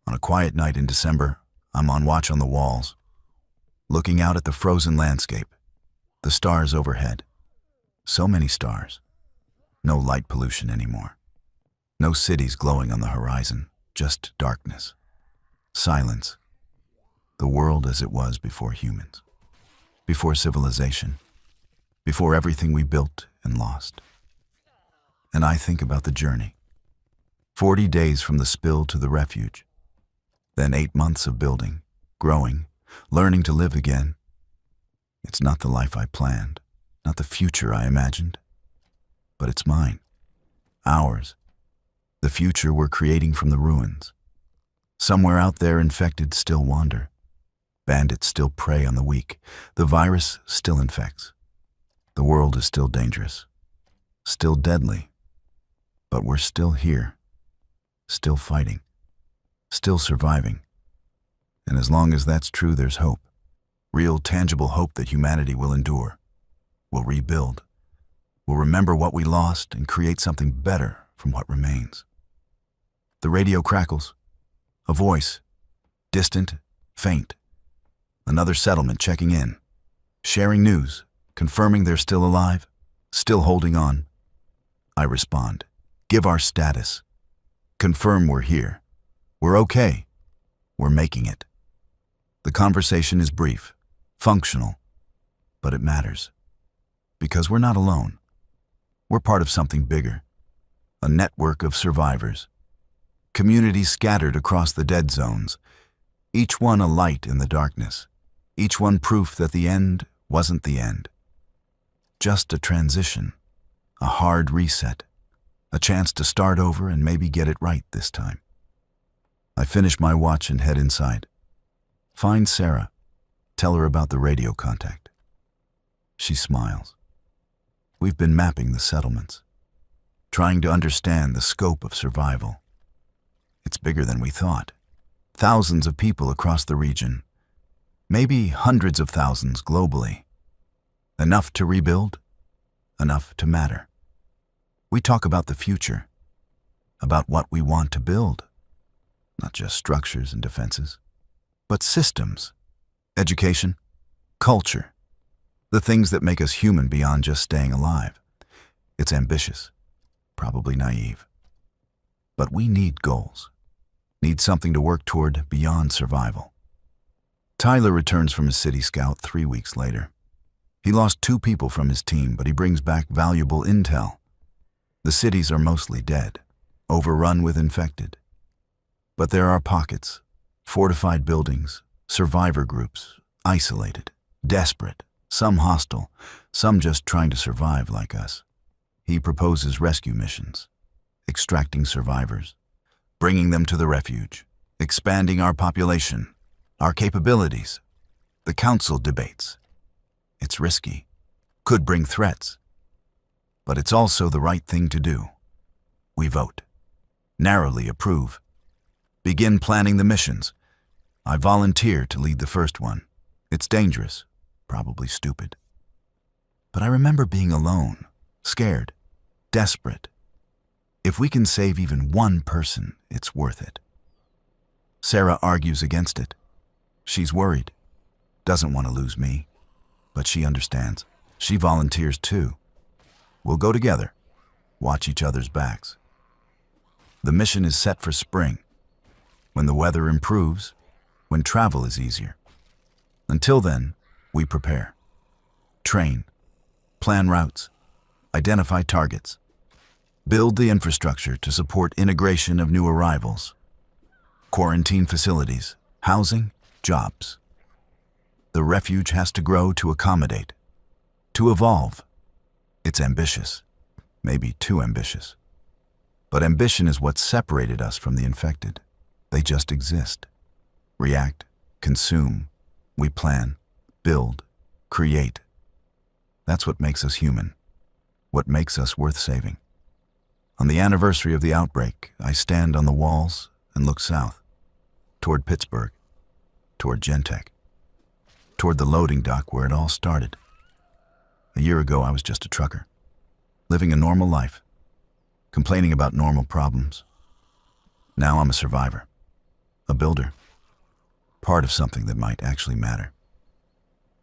On a quiet night in December, I'm on watch on the walls, looking out at the frozen landscape, the stars overhead. So many stars. No light pollution anymore. No cities glowing on the horizon, just darkness. Silence. The world as it was before humans. Before civilization. Before everything we built and lost. And I think about the journey. 40 days from the spill to the refuge. Then 8 months of building, growing, learning to live again. It's not the life I planned, not the future I imagined. But it's mine. Ours. The future we're creating from the ruins. Somewhere out there infected still wander. Bandits still prey on the weak. The virus still infects. The world is still dangerous. Still deadly. But we're still here. Still fighting. Still surviving. And as long as that's true, there's hope. Real, tangible hope that humanity will endure. Will rebuild. Will remember what we lost and create something better from what remains. The radio crackles. A voice. Distant, faint. Another settlement checking in. Sharing news. Confirming they're still alive. Still holding on. I respond. Give our status. Confirm we're here. We're okay. We're making it. The conversation is brief, functional, but it matters. Because we're not alone. We're part of something bigger. A network of survivors. Communities scattered across the dead zones. Each one a light in the darkness. Each one proof that the end wasn't the end. Just a transition. A hard reset. A chance to start over and maybe get it right this time. I finish my watch and head inside. Find Sarah. Tell her about the radio contact. She smiles. We've been mapping the settlements, trying to understand the scope of survival. It's bigger than we thought. Thousands of people across the region. Maybe hundreds of thousands globally. Enough to rebuild, enough to matter. We talk about the future, about what we want to build. Not just structures and defenses, but systems, education, culture, the things that make us human beyond just staying alive. It's ambitious, probably naive. But we need goals, need something to work toward beyond survival. Tyler returns from his city scout 3 weeks later. He lost 2 people from his team, but he brings back valuable intel. The cities are mostly dead, overrun with infected. But there are pockets, fortified buildings, survivor groups, isolated, desperate, some hostile, some just trying to survive like us. He proposes rescue missions, extracting survivors, bringing them to the refuge, expanding our population, our capabilities. The council debates. It's risky, could bring threats, but it's also the right thing to do. We vote, narrowly approve, begin planning the missions. I volunteer to lead the first one. It's dangerous, probably stupid. But I remember being alone, scared, desperate. If we can save even one person, it's worth it. Sarah argues against it. She's worried, doesn't want to lose me, but she understands. She volunteers too. We'll go together, watch each other's backs. The mission is set for spring, when the weather improves, when travel is easier. Until then, we prepare, train, plan routes, identify targets, build the infrastructure to support integration of new arrivals, quarantine facilities, housing, jobs. The refuge has to grow to accommodate, to evolve. It's ambitious, maybe too ambitious. But ambition is what separated us from the infected. They just exist. React, consume, we plan, build, create. That's what makes us human, what makes us worth saving. On the anniversary of the outbreak, I stand on the walls and look south, toward Pittsburgh, toward Gentech, toward the loading dock where it all started. A year ago, I was just a trucker, living a normal life, complaining about normal problems. Now I'm a survivor, a builder, part of something that might actually matter.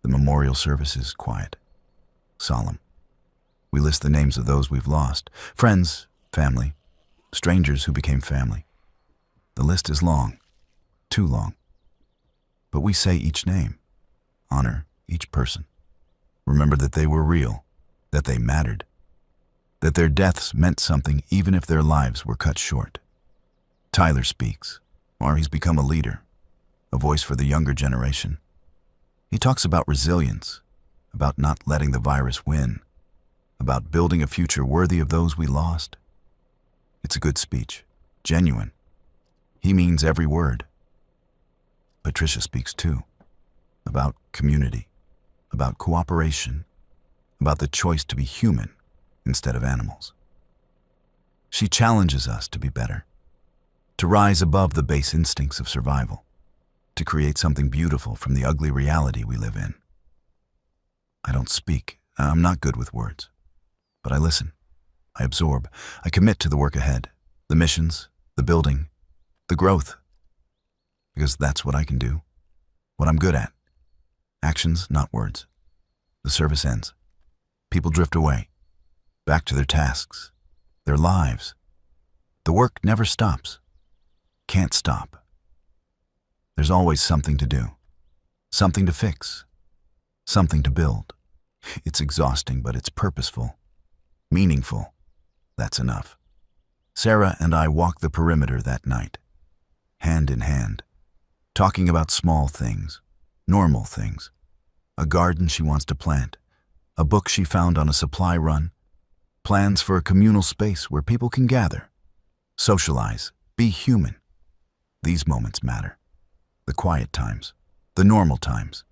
The memorial service is quiet, solemn. We list the names of those we've lost, friends, family, strangers who became family. The list is long, too long. But we say each name, honor each person. Remember that they were real, that they mattered, that their deaths meant something even if their lives were cut short. Tyler speaks, or he's become a leader, a voice for the younger generation. He talks about resilience, about not letting the virus win, about building a future worthy of those we lost. It's a good speech, genuine. He means every word. Patricia speaks too, about community, about cooperation, about the choice to be human instead of animals. She challenges us to be better, to rise above the base instincts of survival, to create something beautiful from the ugly reality we live in. I don't speak. I'm not good with words. But I listen. I absorb. I commit to the work ahead, the missions, the building, the growth. Because that's what I can do, what I'm good at. Actions, not words. The service ends. People drift away, back to their tasks, their lives. The work never stops. Can't stop. There's always something to do, something to fix, something to build. It's exhausting, but it's purposeful, meaningful. That's enough. Sarah and I walked the perimeter that night, hand in hand, talking about small things, normal things, a garden she wants to plant, a book she found on a supply run, plans for a communal space where people can gather, socialize, be human. These moments matter. The quiet times, the normal times.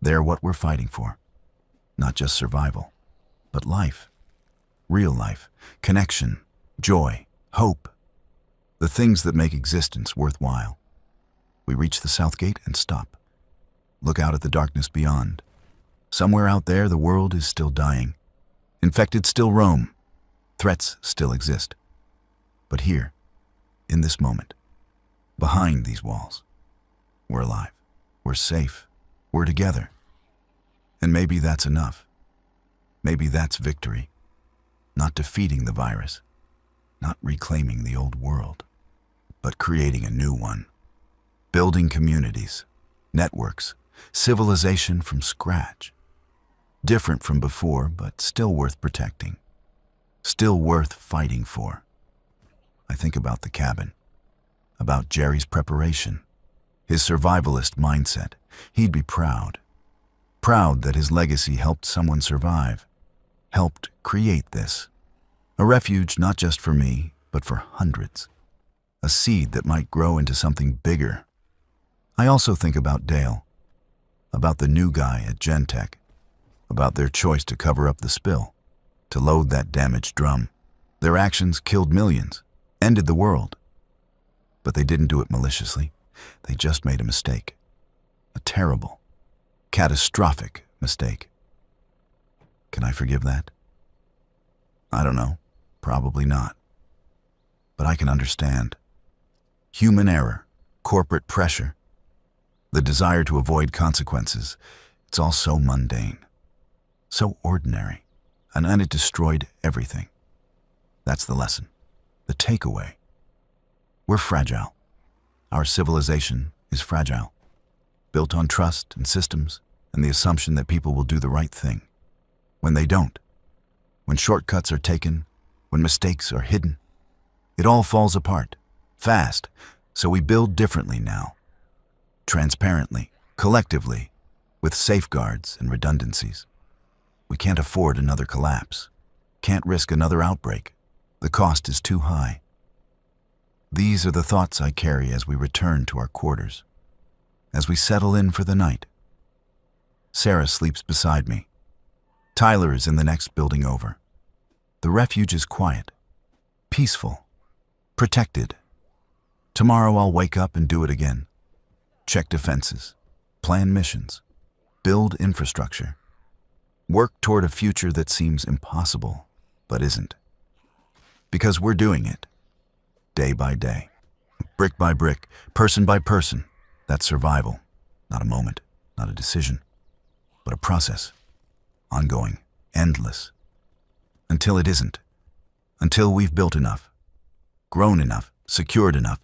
They're what we're fighting for. Not just survival, but life. Real life, connection, joy, hope. The things that make existence worthwhile. We reach the south gate and stop. Look out at the darkness beyond. Somewhere out there, the world is still dying. Infected still roam. Threats still exist. But here, in this moment, behind these walls, we're alive. We're safe. We're together. And maybe that's enough. Maybe that's victory. Not defeating the virus, not reclaiming the old world, but creating a new one. Building communities, networks, civilization from scratch. Different from before, but still worth protecting. Still worth fighting for. I think about the cabin, about Jerry's preparation, his survivalist mindset. He'd be proud. Proud that his legacy helped someone survive, helped create this. A refuge not just for me, but for hundreds. A seed that might grow into something bigger. I also think about Dale, about the new guy at Gentech, about their choice to cover up the spill, to load that damaged drum. Their actions killed millions, ended the world. But they didn't do it maliciously. They just made a mistake. A terrible, catastrophic mistake. Can I forgive that? I don't know. Probably not. But I can understand. Human error, corporate pressure, the desire to avoid consequences, it's all so mundane, so ordinary, and it destroyed everything. That's the lesson, the takeaway. We're fragile. Our civilization is fragile, built on trust and systems and the assumption that people will do the right thing. When they don't, when shortcuts are taken, when mistakes are hidden, it all falls apart, fast, so we build differently now. Transparently, collectively, with safeguards and redundancies. We can't afford another collapse, can't risk another outbreak. The cost is too high. These are the thoughts I carry as we return to our quarters, as we settle in for the night. Sarah sleeps beside me. Tyler is in the next building over. The refuge is quiet, peaceful, protected. Tomorrow I'll wake up and do it again. check defenses, plan missions, build infrastructure, work toward a future that seems impossible, but isn't. Because we're doing it, day by day, brick by brick, person by person. That's survival, not a moment, not a decision, but a process, ongoing, endless, until it isn't, until we've built enough, grown enough, secured enough,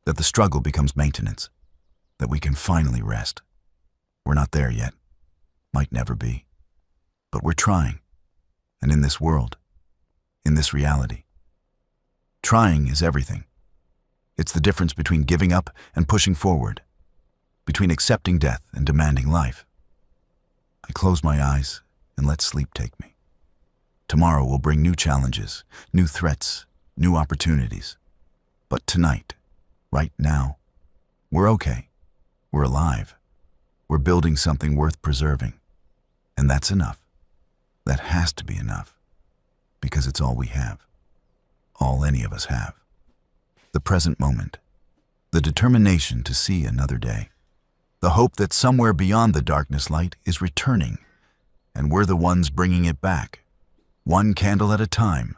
that the struggle becomes maintenance, that we can finally rest. We're not there yet, might never be, but we're trying, and in this world, in this reality, trying is everything. It's the difference between giving up and pushing forward, between accepting death and demanding life. I close my eyes and let sleep take me. Tomorrow will bring new challenges, new threats, new opportunities. But tonight, right now, we're okay. We're alive. We're building something worth preserving. And that's enough. That has to be enough. Because it's all we have. All any of us have. The present moment. The determination to see another day. The hope that somewhere beyond the darkness light is returning, and we're the ones bringing it back, one candle at a time,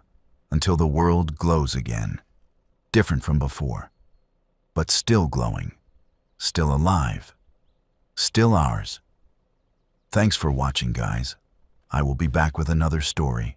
until the world glows again, different from before, but still glowing, still alive, still ours. Thanks for watching, guys. I will be back with another story.